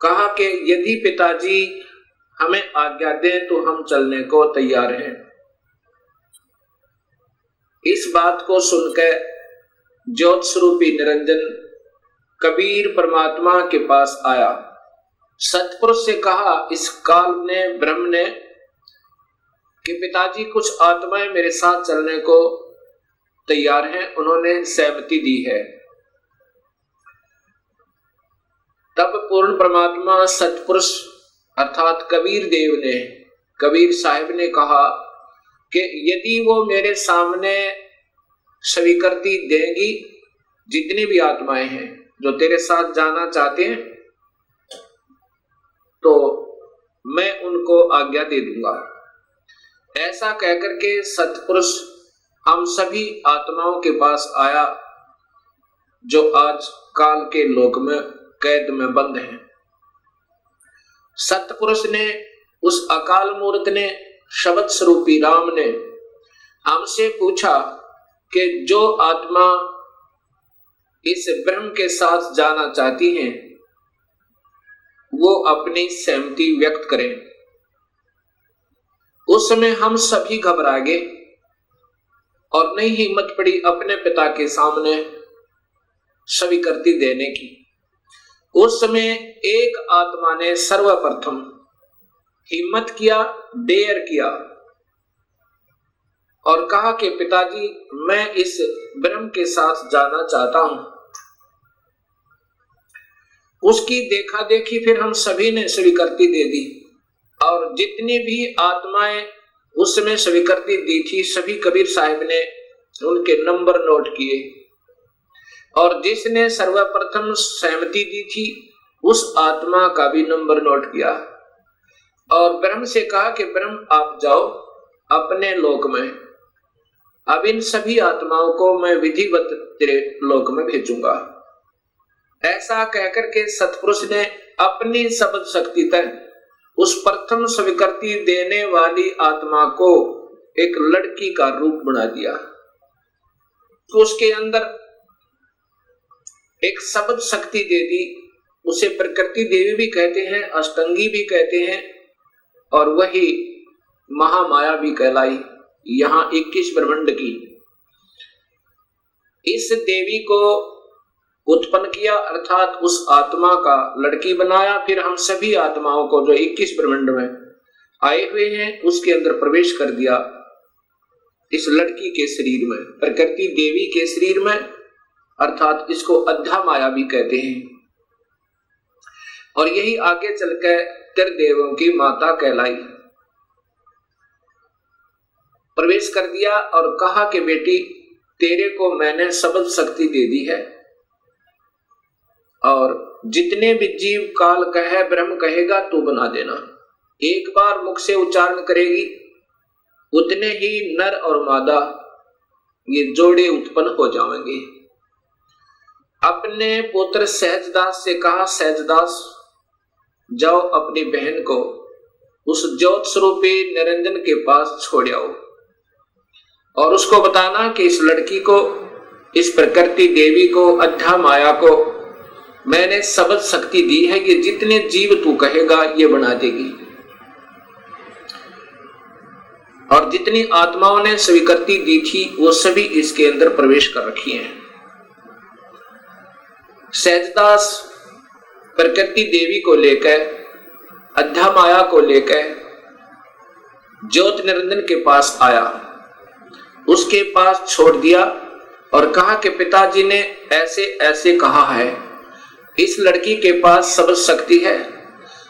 कहा कि यदि पिताजी हमें आज्ञा दें तो हम चलने को तैयार हैं। इस बात को सुनकर ज्योत स्वरूपी निरंजन कबीर परमात्मा के पास आया, सतपुरुष से कहा, इस काल ने ब्रह्म ने कि पिताजी कुछ आत्माएं मेरे साथ चलने को तैयार हैं, उन्होंने सहमति दी है। तब पूर्ण परमात्मा सतपुरुष अर्थात कबीर देव ने, कबीर साहिब ने कहा कि यदि वो मेरे सामने स्वीकृति देंगी, जितनी भी आत्माएं हैं जो तेरे साथ जाना चाहते हैं, तो मैं उनको आज्ञा दे दूंगा। ऐसा कहकर के सतपुरुष हम सभी आत्माओं के पास आया जो आज काल के लोक में कैद में बंद हैं। सतपुरुष ने, उस अकाल मूर्त ने, शब्द स्वरूपी राम ने हमसे पूछा कि जो आत्मा इस ब्रह्म के साथ जाना चाहती हैं, वो अपनी सहमति व्यक्त करें। उस समय हम सभी घबरा गए और नहीं हिम्मत पड़ी अपने पिता के सामने स्वीकृति देने की। उस समय एक आत्मा ने सर्वप्रथम हिम्मत किया, डेयर किया और कहा कि पिताजी मैं इस ब्रह्म के साथ जाना चाहता हूं। उसकी देखा देखी फिर हम सभी ने स्वीकृति दे दी और जितनी भी आत्माएं उस समय स्वीकृति दी थी, सभी कबीर साहिब ने उनके नंबर नोट किए और जिसने सर्वप्रथम सहमति दी थी उस आत्मा का भी नंबर नोट किया और ब्रह्म से कहा कि ब्रह्म आप जाओ अपने लोक में, अब इन सभी आत्माओं को मैं विधिवत तेरे लोक में भेजूंगा। ऐसा कहकर के सतपुरुष ने अपनी शब्द शक्ति तक उस प्रथम स्वीकृति देने वाली आत्मा को एक लड़की का रूप बना दिया। तो उसके अंदर एक शब्द शक्ति दे दी, उसे प्रकृति देवी भी कहते हैं, अष्टंगी भी कहते हैं और वही महामाया भी कहलाई। यहां 21 ब्रह्मांड की इस देवी को उत्पन्न किया अर्थात उस आत्मा का लड़की बनाया। फिर हम सभी आत्माओं को जो 21 ब्रह्मांड में आए हुए हैं उसके अंदर प्रवेश कर दिया, इस लड़की के शरीर में, प्रकृति देवी के शरीर में, अर्थात इसको अध्या माया भी कहते हैं। और यही आगे चलकर त्रिदेवों की माता कहलाई। प्रवेश कर दिया और कहा कि बेटी तेरे को मैंने शब्द शक्ति दे दी है और जितने भी जीव काल कहे ब्रह्म कहेगा तू बना देना। एक बार मुख से उच्चारण करेगी उतने ही नर और मादा ये जोड़े उत्पन्न हो जाएंगे। अपने पुत्र सहजदास से कहा, सहजदास जाओ अपनी बहन को उस ज्योत स्वरूपी निरंजन के पास छोड़ आओ और उसको बताना कि इस लड़की को इस प्रकृति देवी को, अध्या माया को मैंने सबद शक्ति दी है कि जितने जीव तू कहेगा ये बना देगी। और जितनी आत्माओं ने स्वीकृति दी थी वो सभी इसके अंदर प्रवेश कर रखी हैं। सहजदास प्रकृति देवी को लेकर, अध्या माया को लेकर ज्योत निरंजन के पास आया, उसके पास छोड़ दिया और कहा कि पिताजी ने ऐसे ऐसे कहा है, इस लड़की के पास सब शक्ति है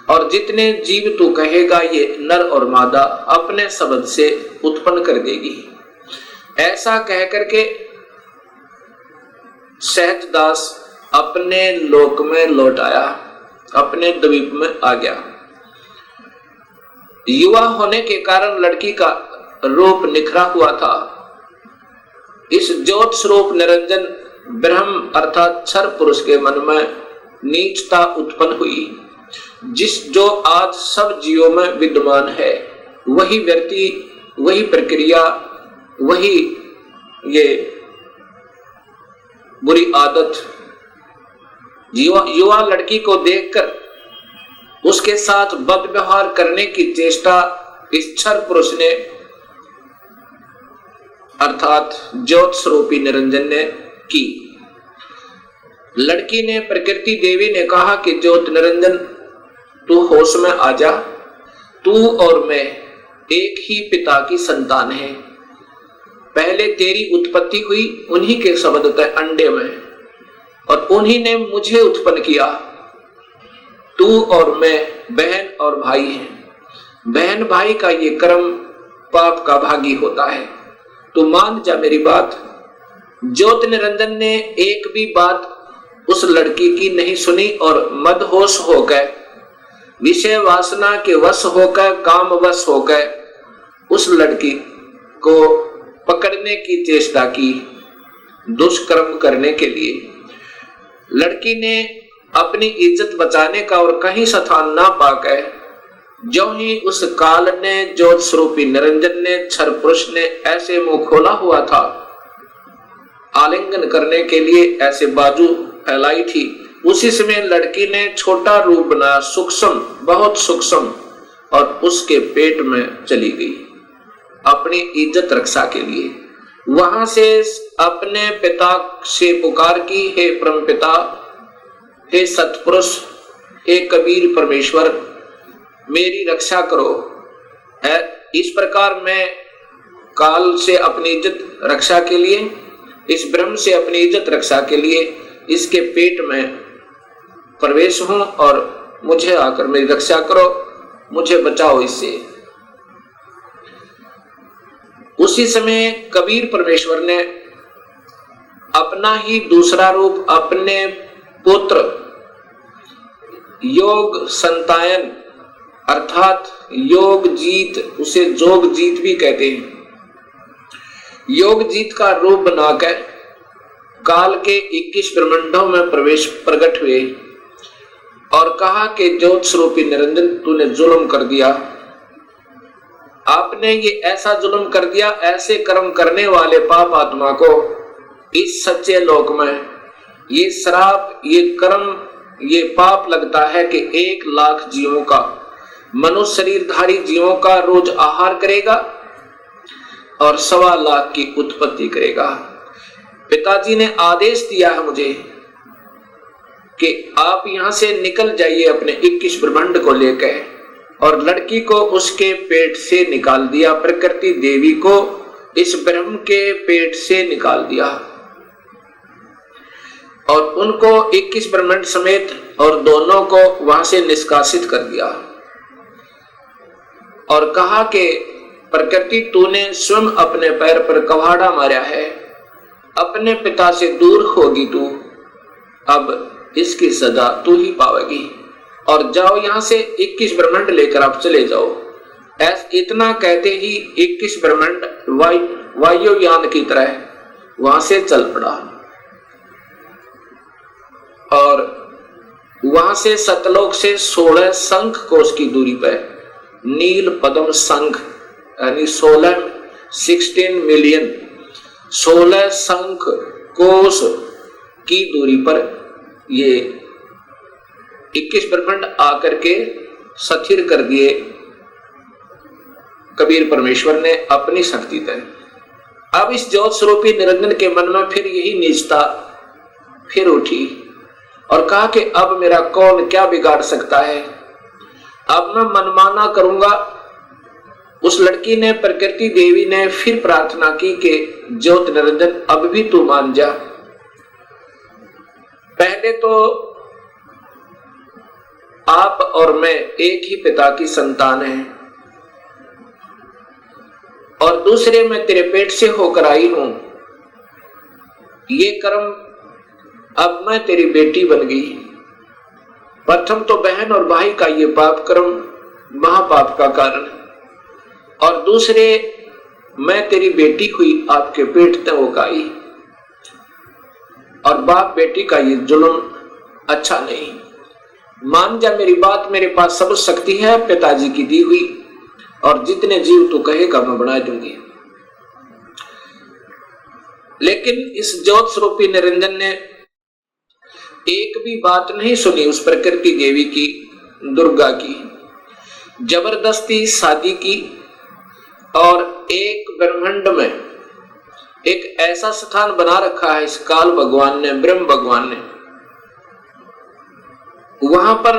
और जितने जीव तू कहेगा ये नर और मादा अपने शब्द से उत्पन्न कर देगी। ऐसा कह करके सहजदास अपने लोक में लौट आया, अपने द्वीप में आ गया। युवा होने के कारण लड़की का रूप निखरा हुआ था। इस ज्योत स्वरूप निरंजन ब्रह्म अर्थात क्षर पुरुष के मन में नीचता उत्पन्न हुई, जो आज सब जीवों में विद्यमान है। वही व्यक्ति, वही प्रक्रिया, वही ये बुरी आदत युवा लड़की को देखकर उसके साथ बद व्यवहार करने की चेष्टा इस क्षर पुरुष ने अर्थात ज्योत स्वरूपी निरंजन ने की। लड़की ने, प्रकृति देवी ने कहा कि ज्योत निरंजन तू होश में आ जा, तू और मैं एक ही पिता की संतान है। पहले तेरी उत्पत्ति हुई उन्हीं के शब्द तय अंडे में और उन्हीं ने मुझे उत्पन्न किया। तू और मैं बहन और भाई हैं। बहन भाई का ये कर्म पाप का भागी होता है। तू मान जा मेरी बात। ज्योत निरंजन ने एक भी बात उस लड़की की नहीं सुनी और मदहोश होकर, विषय वासना के वश होकर, काम वश होकर उस लड़की को पकड़ने की चेष्टा की, दुष्कर्म करने के लिए। लड़की ने अपनी इज्जत बचाने का और कहीं स्थान ना पाकर जो ही उस काल ने, ज्योत स्वरूपी निरंजन ने, क्षर पुरुष ने ऐसे मुंह खोला हुआ था आलिंगन करने के लिए, ऐसे बाजू फैलाई थी, उसी समय लड़की ने छोटा रूप बनाया, सूक्ष्म, बहुत सूक्ष्म, और उसके पेट में चली गई अपनी इज्जत रक्षा के लिए। वहां से अपने पिता से पुकार की, हे परम पिता, हे सतपुरुष, हे कबीर परमेश्वर, मेरी रक्षा करो। इस प्रकार मैं काल से अपनी इज्जत रक्षा के लिए, इस ब्रह्म से अपनी इज्जत रक्षा के लिए इसके पेट में प्रवेश हूं और मुझे आकर मेरी रक्षा करो, मुझे बचाओ इससे। उसी समय कबीर परमेश्वर ने अपना ही दूसरा रूप अपने पुत्र योग संतायन अर्थात योग जीत, उसे जोग जीत भी कहते हैं, योग जीत का रूप बनाकर काल के 21 ब्रह्मांडों में प्रकट हुए और कहा कि ज्योत स्वरूपी निरंजन तूने जुल्म कर दिया, आपने ये ऐसा जुल्म कर दिया, ऐसे कर्म करने वाले पाप आत्मा को इस सच्चे लोक में ये श्राप, ये कर्म, ये पाप लगता है कि 1 लाख जीवों का, मनुष्य शरीरधारी जीवों का रोज आहार करेगा और 1.25 लाख की उत्पत्ति करेगा। पिताजी ने आदेश दिया है मुझे कि आप यहां से निकल जाइए अपने 21 ब्रह्मांड को लेकर, और लड़की को उसके पेट से निकाल दिया, प्रकृति देवी को इस ब्रह्म के पेट से निकाल दिया और उनको 21 ब्रह्मांड समेत और दोनों को वहां से निष्कासित कर दिया और कहा कि प्रकृति तूने स्वयं अपने पैर पर कवाड़ा मारा है, अपने पिता से दूर होगी तू, अब इसकी सजा तू ही पावेगी और जाओ यहां से 21 ब्रह्मांड लेकर आप चले जाओ। इतना कहते ही 21 ब्रह्मांड वायुयान की तरह वहां से चल पड़ा और वहां से सतलोक से 16 शंख कोश की दूरी पर नील पद्म शंख यानी 16 मिलियन 16 शंख कोस की दूरी पर ये 21 ब्रह्मांड आकर के स्थिर कर दिए कबीर परमेश्वर ने अपनी शक्ति तय। अब इस ज्योत स्वरूपी निरंजन के मन में फिर यही नीचता फिर उठी और कहा कि अब मेरा कौन क्या बिगाड़ सकता है, अब मैं मनमाना करूंगा। उस लड़की ने, प्रकृति देवी ने फिर प्रार्थना की कि ज्योत निरंजन अब भी तू मान जा। पहले तो आप और मैं एक ही पिता की संतान हैं और दूसरे मैं तेरे पेट से होकर आई हूं। ये कर्म, अब मैं तेरी बेटी बन गई। प्रथम तो बहन और भाई का ये पाप कर्म महापाप का कारण, और दूसरे मैं तेरी बेटी हुई आपके पेट तक होकर आई, और बाप बेटी का ये जुल्म अच्छा नहीं। मान जा मेरी बात, मेरे पास सब शक्ति है पिताजी की दी हुई, और जितने जीव तू कहेगा मैं बना दूंगी। लेकिन इस ज्योत स्वरूपी निरंजन ने एक भी बात नहीं सुनी उस प्रकृति देवी की, दुर्गा की। जबरदस्ती शादी की और एक ब्रह्मांड में एक ऐसा स्थान बना रखा है इस काल भगवान ने, ब्रह्म भगवान ने। वहां पर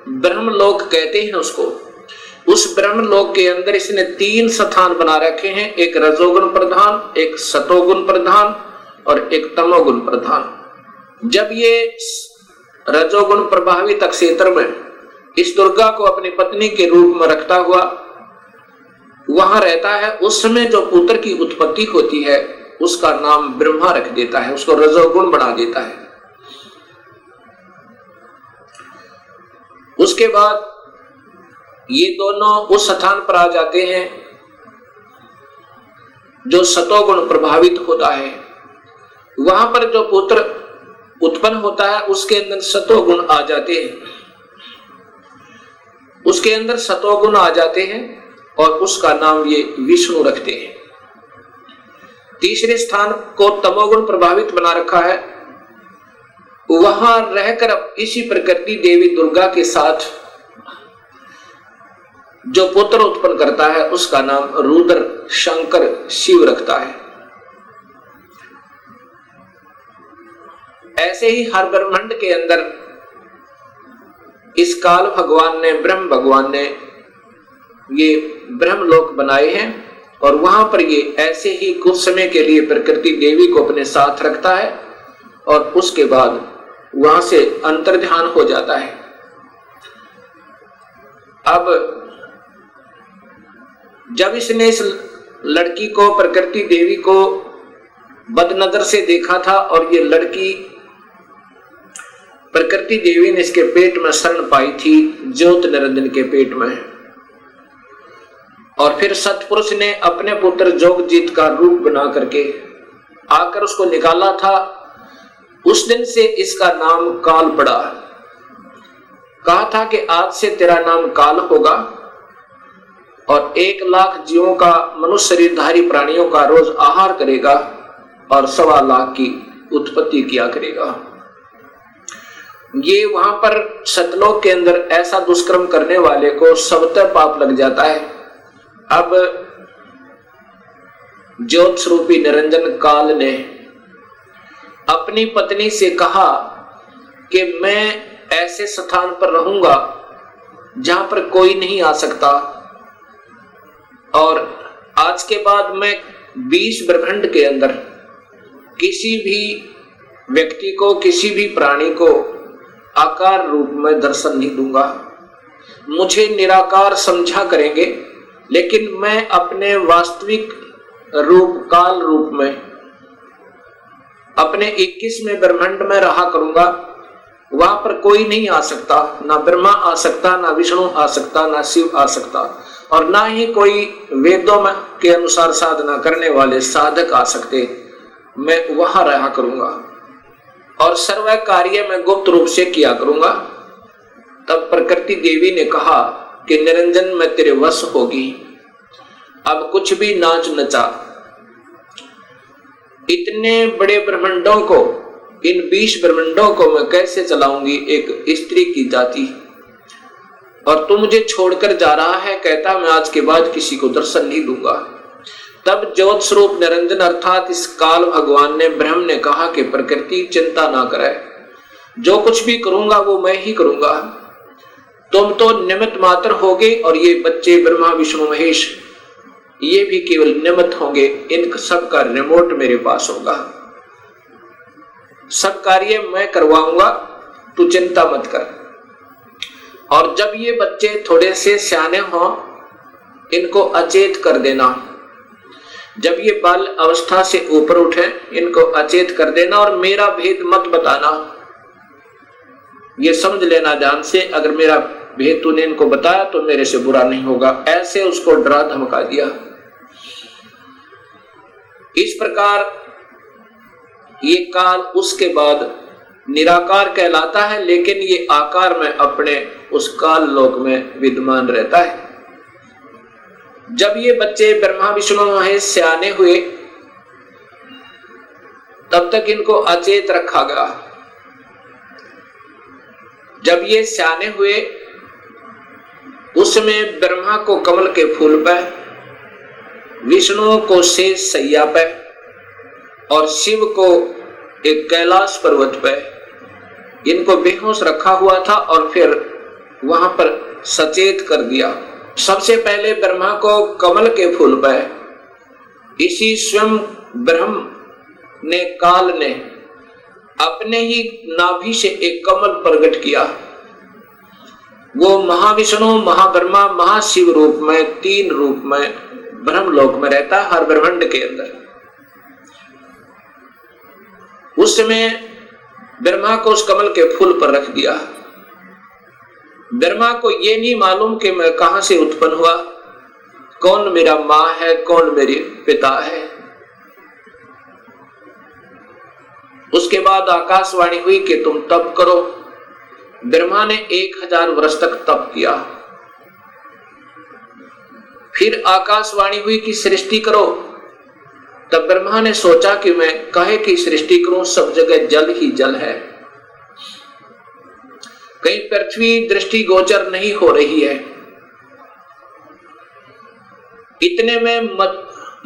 ब्रह्मलोक कहते हैं उसको। उस ब्रह्मलोक के अंदर इसने 3 स्थान बना रखे हैं, एक रजोगुण प्रधान, एक सतोगुण प्रधान और एक तमोगुण प्रधान। जब ये रजोगुण प्रभावित क्षेत्र में इस दुर्गा को अपनी पत्नी के रूप में रखता हुआ वहां रहता है, उस समय जो पुत्र की उत्पत्ति होती है उसका नाम ब्रह्मा रख देता है, उसको रजोगुण बना देता है। उसके बाद ये दोनों उस स्थान पर आ जाते हैं जो सतोगुण प्रभावित होता है। वहां पर जो पुत्र उत्पन्न होता है उसके अंदर सतोगुण आ जाते हैं, उसके अंदर सतोगुण आ जाते हैं और उसका नाम ये विष्णु रखते हैं। तीसरे स्थान को तमोगुण प्रभावित बना रखा है, वहां रहकर इसी प्रकृति देवी दुर्गा के साथ जो पुत्र उत्पन्न करता है उसका नाम रुद्र, शंकर, शिव रखता है। ऐसे ही हर ब्रह्मांड के अंदर इस काल भगवान ने, ब्रह्म भगवान ने ये ब्रह्मलोक बनाए हैं और वहां पर ये ऐसे ही कुछ समय के लिए प्रकृति देवी को अपने साथ रखता है और उसके बाद वहां से अंतर्ध्यान हो जाता है। अब जब इसने इस लड़की को, प्रकृति देवी को बदनजर से देखा था और ये लड़की प्रकृति देवी ने इसके पेट में शरण पाई थी, ज्योत निरंजन के पेट में, और फिर सतपुरुष ने अपने पुत्र जोगजीत का रूप बना करके आकर उसको निकाला था। उस दिन से इसका नाम काल पड़ा। कहा था कि आज से तेरा नाम काल होगा और 1 लाख जीवों का, मनुष्य शरीरधारी प्राणियों का रोज आहार करेगा और 1.25 लाख की उत्पत्ति किया करेगा। ये वहां पर सतलोक के अंदर ऐसा दुष्कर्म करने वाले को सबतर पाप लग जाता है। अब ज्योत स्वरूपी निरंजन काल ने अपनी पत्नी से कहा कि मैं ऐसे स्थान पर रहूंगा जहां पर कोई नहीं आ सकता, और आज के बाद मैं 20 ब्रह्मांड के अंदर किसी भी व्यक्ति को, किसी भी प्राणी को आकार रूप में दर्शन नहीं दूंगा। मुझे निराकार समझा करेंगे, लेकिन मैं अपने वास्तविक रूप, काल रूप में, अपने 21वें ब्रह्मांड में रहा करूंगा। वहां पर कोई नहीं आ सकता, ना ब्रह्मा आ सकता, ना विष्णु आ सकता, ना शिव आ सकता, और ना ही कोई वेदों में के अनुसार साधना करने वाले साधक आ सकते। मैं वहां रहा करूंगा और सर्व कार्य में गुप्त रूप से किया करूंगा। तब प्रकृति देवी ने कहा कि निरंजन में तेरे वश होगी, अब कुछ भी नाच नचा। इतने बड़े ब्रह्मांडों को, इन 20 ब्रह्मांडों को मैं कैसे चलाऊंगी एक स्त्री की जाति, और तू मुझे छोड़कर जा रहा है, कहता मैं आज के बाद किसी को दर्शन नहीं दूंगा। तब ज्योत स्वरूप निरंजन अर्थात इस काल भगवान ने, ब्रह्म ने कहा कि प्रकृति चिंता ना करे, जो कुछ भी करूंगा वो मैं ही करूंगा, तुम तो निमित्त मात्र होगे और ये बच्चे ब्रह्मा विष्णु महेश ये भी केवल निमित्त होंगे, इन सब का रिमोट मेरे पास होगा, सब कार्य मैं करवाऊंगा, तू चिंता मत कर। और जब ये बच्चे थोड़े से सियाने हों इनको अचेत कर देना, जब ये बाल अवस्था से ऊपर उठे इनको अचेत कर देना और मेरा भेद मत बताना, ये समझ लेना ध्यान से, अगर मेरा भेद तूने इनको बताया तो मेरे से बुरा नहीं होगा, ऐसे उसको डरा धमका दिया। इस प्रकार ये काल उसके बाद निराकार कहलाता है, लेकिन ये आकार में अपने उस काल लोक में विद्यमान रहता है। जब ये बच्चे ब्रह्मा विष्णु महेश सियाने हुए तब तक इनको अचेत रखा गया। जब ये सियाने हुए उसमें ब्रह्मा को कमल के फूल पे, विष्णु को शेष सैया पे और शिव को एक कैलाश पर्वत पे इनको बेहोश रखा हुआ था और फिर वहां पर सचेत कर दिया। सबसे पहले ब्रह्मा को कमल के फूल पे इसी स्वयं ब्रह्म ने, काल ने अपने ही नाभि से एक कमल प्रकट किया। वो महाविष्णु, महाब्रह्मा, महाशिव रूप में, 3 रूप में ब्रह्मलोक में रहता है हर ब्रह्मांड के अंदर। उस समय ब्रह्मा को उस कमल के फूल पर रख दिया। ब्रह्मा को ये नहीं मालूम कि मैं कहां से उत्पन्न हुआ, कौन मेरा माँ है, कौन मेरे पिता है। उसके बाद आकाशवाणी हुई कि तुम तप करो। ब्रह्मा ने 1000 वर्ष तक तप किया। फिर आकाशवाणी हुई कि सृष्टि करो। तब ब्रह्मा ने सोचा कि मैं काहे की सृष्टि करूं, सब जगह जल ही जल है, कहीं पृथ्वी दृष्टि गोचर नहीं हो रही है। इतने में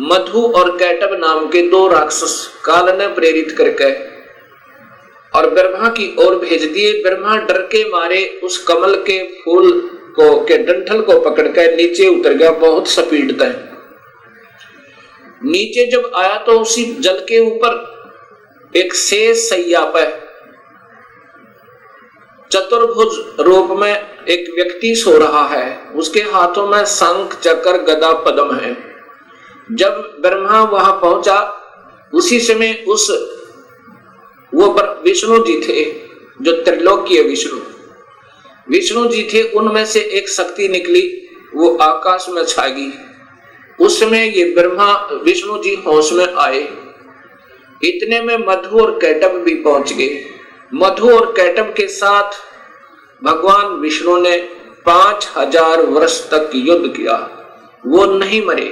मधु और कैटब नाम के 2 राक्षस काल ने प्रेरित करके और ब्रह्मा की ओर भेज दिए। ब्रह्मा डर के मारे उस कमल के फूल को के डंठल को पकड़कर नीचे उतर गया बहुत स्पीड तक। नीचे जब आया तो उसी जल के ऊपर एक शेष सैया पर चतुर्भुज रूप में एक व्यक्ति सो रहा है। उसके हाथों में शंख, चक्र, गदा, पद्म है। जब ब्रह्मा वहां पहुंचा उसी समय उस वो विष्णु जी थे जो त्रिलोकीय विष्णु जी थे, उनमें से एक शक्ति निकली, वो आकाश में छा गई। उस समय ये ब्रह्मा विष्णु जी होश में आए। इतने में मधु और कैटब भी पहुंच गए। मधु और कैटब के साथ भगवान विष्णु ने 5000 वर्ष तक युद्ध किया, वो नहीं मरे।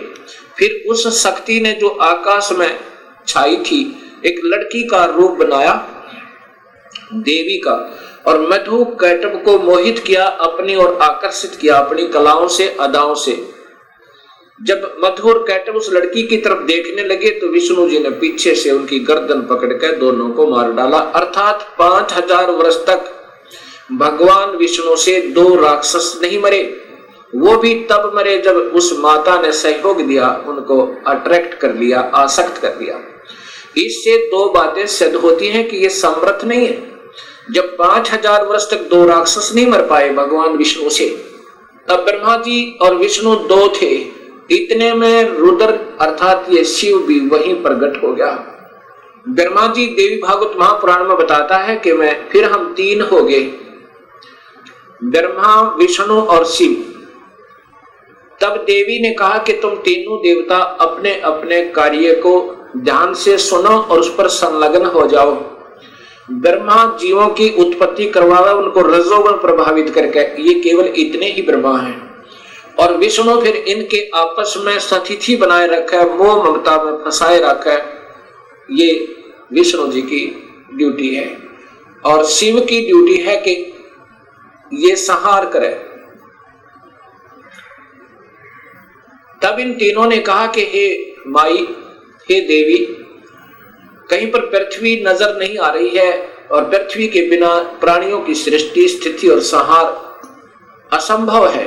फिर उस शक्ति ने जो आकाश में छाई थी एक लड़की का रूप बनाया, देवी का, और मधु कैटब को मोहित किया, अपनी ओर आकर्षित किया अपनी कलाओं से, अदाओं से। जब मधु और कैटब उस लड़की की तरफ देखने लगे तो विष्णु जी ने पीछे से उनकी गर्दन पकड़कर दोनों को मार डाला। अर्थात 5000 वर्ष तक भगवान विष्णु से 2 राक्षस नहीं मरे। वो भी तब मरे जब उस माता ने सहयोग दिया, उनको अट्रैक्ट कर लिया, आसक्त कर लिया। इससे 2 बातें सिद्ध होती हैं कि ये समर्थ नहीं है। जब 5000 वर्ष तक 2 राक्षस नहीं मर पाए भगवान विष्णु से, तब ब्रह्मा जी और विष्णु 2 थे। इतने में रुद्र अर्थात ये शिव भी वहीं प्रकट हो गया। ब्रह्मा जी देवी भागवत महापुराण में बताता है कि फिर हम 3 हो गए, ब्रह्मा, विष्णु और शिव। तब देवी ने कहा कि तुम तीनों देवता अपने अपने कार्य को ध्यान से सुनो और उस पर संलग्न हो जाओ। ब्रह्मा जीवों की उत्पत्ति करवावे, उनको रजोगुण प्रभावित करके, ये केवल इतने ही ब्रह्मा हैं। और विष्णु फिर इनके आपस में सतिथि बनाए रखा है, मोह ममता में फंसाए रखा है। ये विष्णु जी की ड्यूटी है और शिव की ड्यूटी है कि ये संहार करे। तब इन तीनों ने कहा कि हे माई, हे देवी, कहीं पर पृथ्वी नजर नहीं आ रही है और पृथ्वी के बिना प्राणियों की सृष्टि, स्थिति और संहार असंभव है।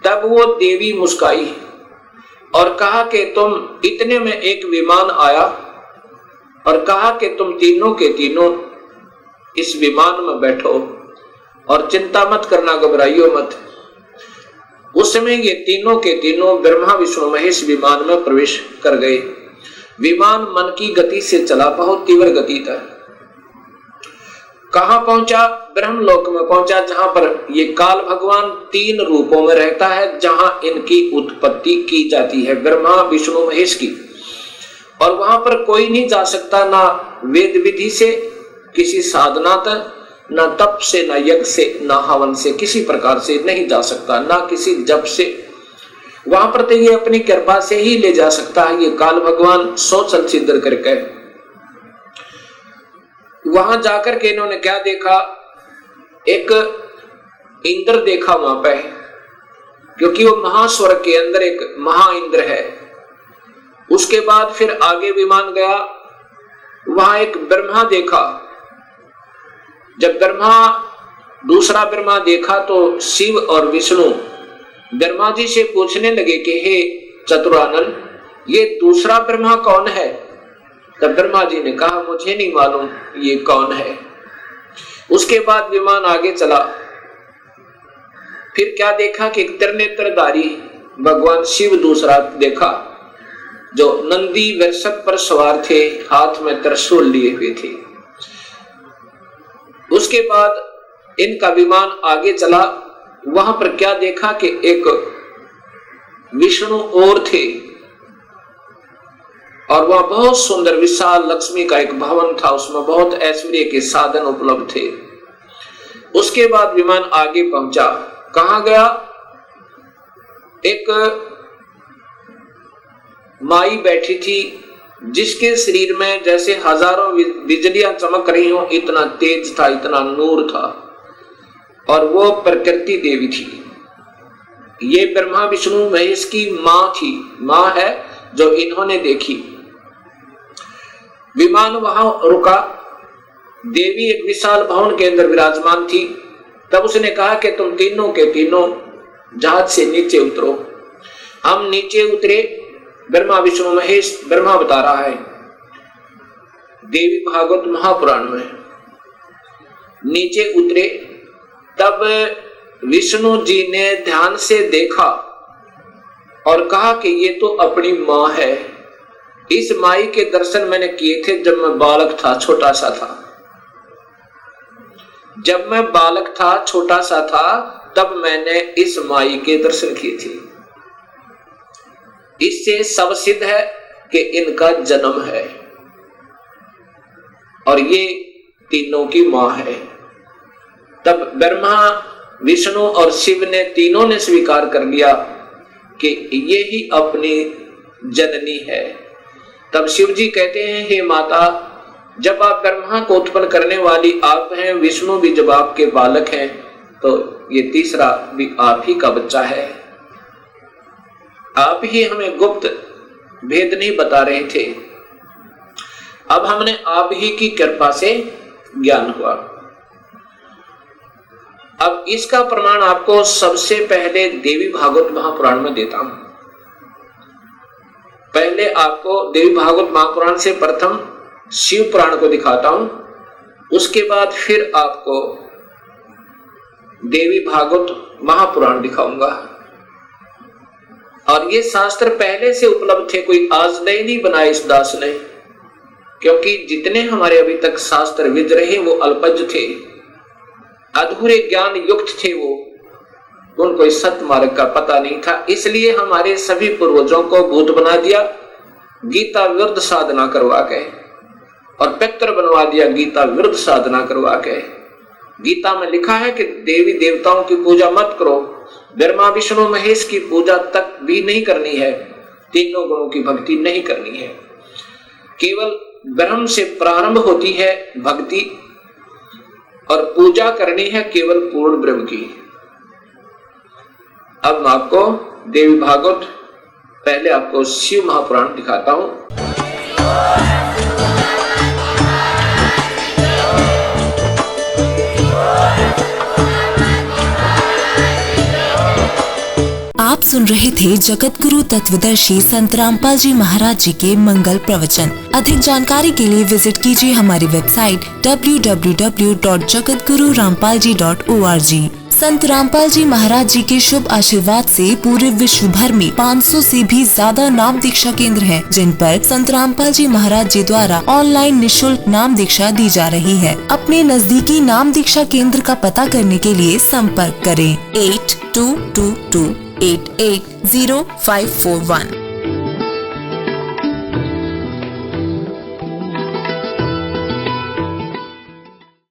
तब वो देवी मुस्काई और कहा कि तुम इतने में एक विमान आया और कहा कि तुम तीनों के तीनों इस विमान में बैठो और चिंता मत करना, घबराइयो मत। उस समय ये तीनों के तीनों ब्रह्मा विष्णु महेश विमान में प्रवेश कर गए। विमान मन की गति से चला, बहुत तीव्र गति था। कहां पहुंचा? ब्रह्मलोक में पहुंचा, जहां पर ये काल भगवान 3 रूपों में रहता है, जहां इनकी उत्पत्ति की जाती है, ब्रह्मा विष्णु महेश की। और वहां पर कोई नहीं जा सकता, ना वेद विधि से, किसी साधना तक, ना तप से, ना यज्ञ से, ना हवन से, किसी प्रकार से नहीं जा सकता, ना किसी जप से। वहां पर तो ये अपनी कृपा से ही ले जा सकता है, ये काल भगवान सोचल सिद्ध करके। वहां जाकर के इन्होंने क्या देखा? एक इंद्र देखा वहां पे, क्योंकि वो महास्वर्ग के अंदर एक महा इंद्र है। उसके बाद फिर आगे विमान गया, वहां एक ब्रह्मा देखा। जब दूसरा ब्रह्मा देखा तो शिव और विष्णु ब्रह्मा जी से पूछने लगे कि हे चतुरानन, ये दूसरा ब्रह्मा कौन है? तब ब्रह्मा जी ने कहा, मुझे नहीं मालूम ये कौन है। उसके बाद विमान आगे चला। फिर क्या देखा कि एक त्रिनेत्रधारी भगवान शिव दूसरा देखा, जो नंदी वृषभ पर सवार थे, हाथ में त्रिशूल लिए हुए थे। उसके बाद इनका विमान आगे चला। वहां पर क्या देखा कि एक विष्णु और थे और वहां बहुत सुंदर विशाल लक्ष्मी का एक भवन था, उसमें बहुत ऐश्वर्य के साधन उपलब्ध थे। उसके बाद विमान आगे पहुंचा। कहां गया? एक माई बैठी थी, जिसके शरीर में जैसे हजारों बिजलियां चमक रही हो, इतना तेज था, इतना नूर था, और वो प्रकृति देवी थी। ये ब्रह्मा विष्णु महेश की मां थी, मां है जो इन्होंने देखी। विमान वहां रुका। देवी एक विशाल भवन के अंदर विराजमान थी। तब उसने कहा कि तुम तीनों के तीनों जहाज से नीचे उतरो। हम नीचे उतरे। ब्रह्मा विष्णु महेश, ब्रह्मा बता रहा है देवी भागवत महापुराण में, नीचे उतरे। तब विष्णु जी ने ध्यान से देखा और कहा कि ये तो अपनी मां है। इस माई के दर्शन मैंने किए थे जब मैं बालक था, छोटा सा था। जब मैं बालक था, छोटा सा था, तब मैंने इस माई के दर्शन किए थे। इससे सब सिद्ध है कि इनका जन्म है और ये तीनों की मां है। तब ब्रह्मा विष्णु और शिव ने तीनों ने स्वीकार कर लिया कि ये ही अपनी जननी है। तब शिव जी कहते हैं, हे माता, जब आप ब्रह्मा को उत्पन्न करने वाली आप हैं, विष्णु भी जब आपके बालक हैं, तो ये तीसरा भी आप ही का बच्चा है। आप ही हमें गुप्त भेद नहीं बता रहे थे, अब हमने आप ही की कृपा से ज्ञान हुआ। अब इसका प्रमाण आपको सबसे पहले देवी भागवत महापुराण में देता हूं। पहले आपको देवी भागवत महापुराण से प्रथम शिव पुराण को दिखाता हूं, उसके बाद फिर आपको देवी भागवत महापुराण दिखाऊंगा। और ये शास्त्र पहले से उपलब्ध थे, कोई आज नए नहीं बनाए इस दास ने, क्योंकि जितने हमारे अभी तक शास्त्र विद रहे वो अल्पज थे, अधूरे ज्ञान युक्त थे, वो उनको इस सत्य मार्ग का पता नहीं था। इसलिए हमारे सभी पूर्वजों को भूत बना दिया, गीता विरुद्ध साधना करवा के, और पितर बनवा दिया गीता विरुद्ध साधना करवा के। गीता में लिखा है कि देवी देवताओं की पूजा मत करो, ब्रह्मा विष्णु महेश की पूजा तक भी नहीं करनी है, तीनों गुणों की भक्ति नहीं करनी है, केवल ब्रह्म से प्रारंभ होती है भक्ति और पूजा करनी है केवल पूर्ण ब्रह्म की। अब मैं आपको देवी भागवत, पहले आपको शिव महापुराण दिखाता हूं। आप सुन रहे थे जगत गुरु तत्वदर्शी संत रामपाल जी महाराज जी के मंगल प्रवचन। अधिक जानकारी के लिए विजिट कीजिए हमारी वेबसाइट www.jagatgururampalji.org। संत रामपाल जी महाराज जी के शुभ आशीर्वाद से पूरे विश्व भर में 500 से भी ज्यादा नाम दीक्षा केंद्र हैं, जिन पर संत रामपाल जी महाराज जी द्वारा ऑनलाइन निशुल्क नाम दीक्षा दी जा रही है। अपने नजदीकी नाम दीक्षा केंद्र का पता करने के लिए संपर्क करें 8222880541।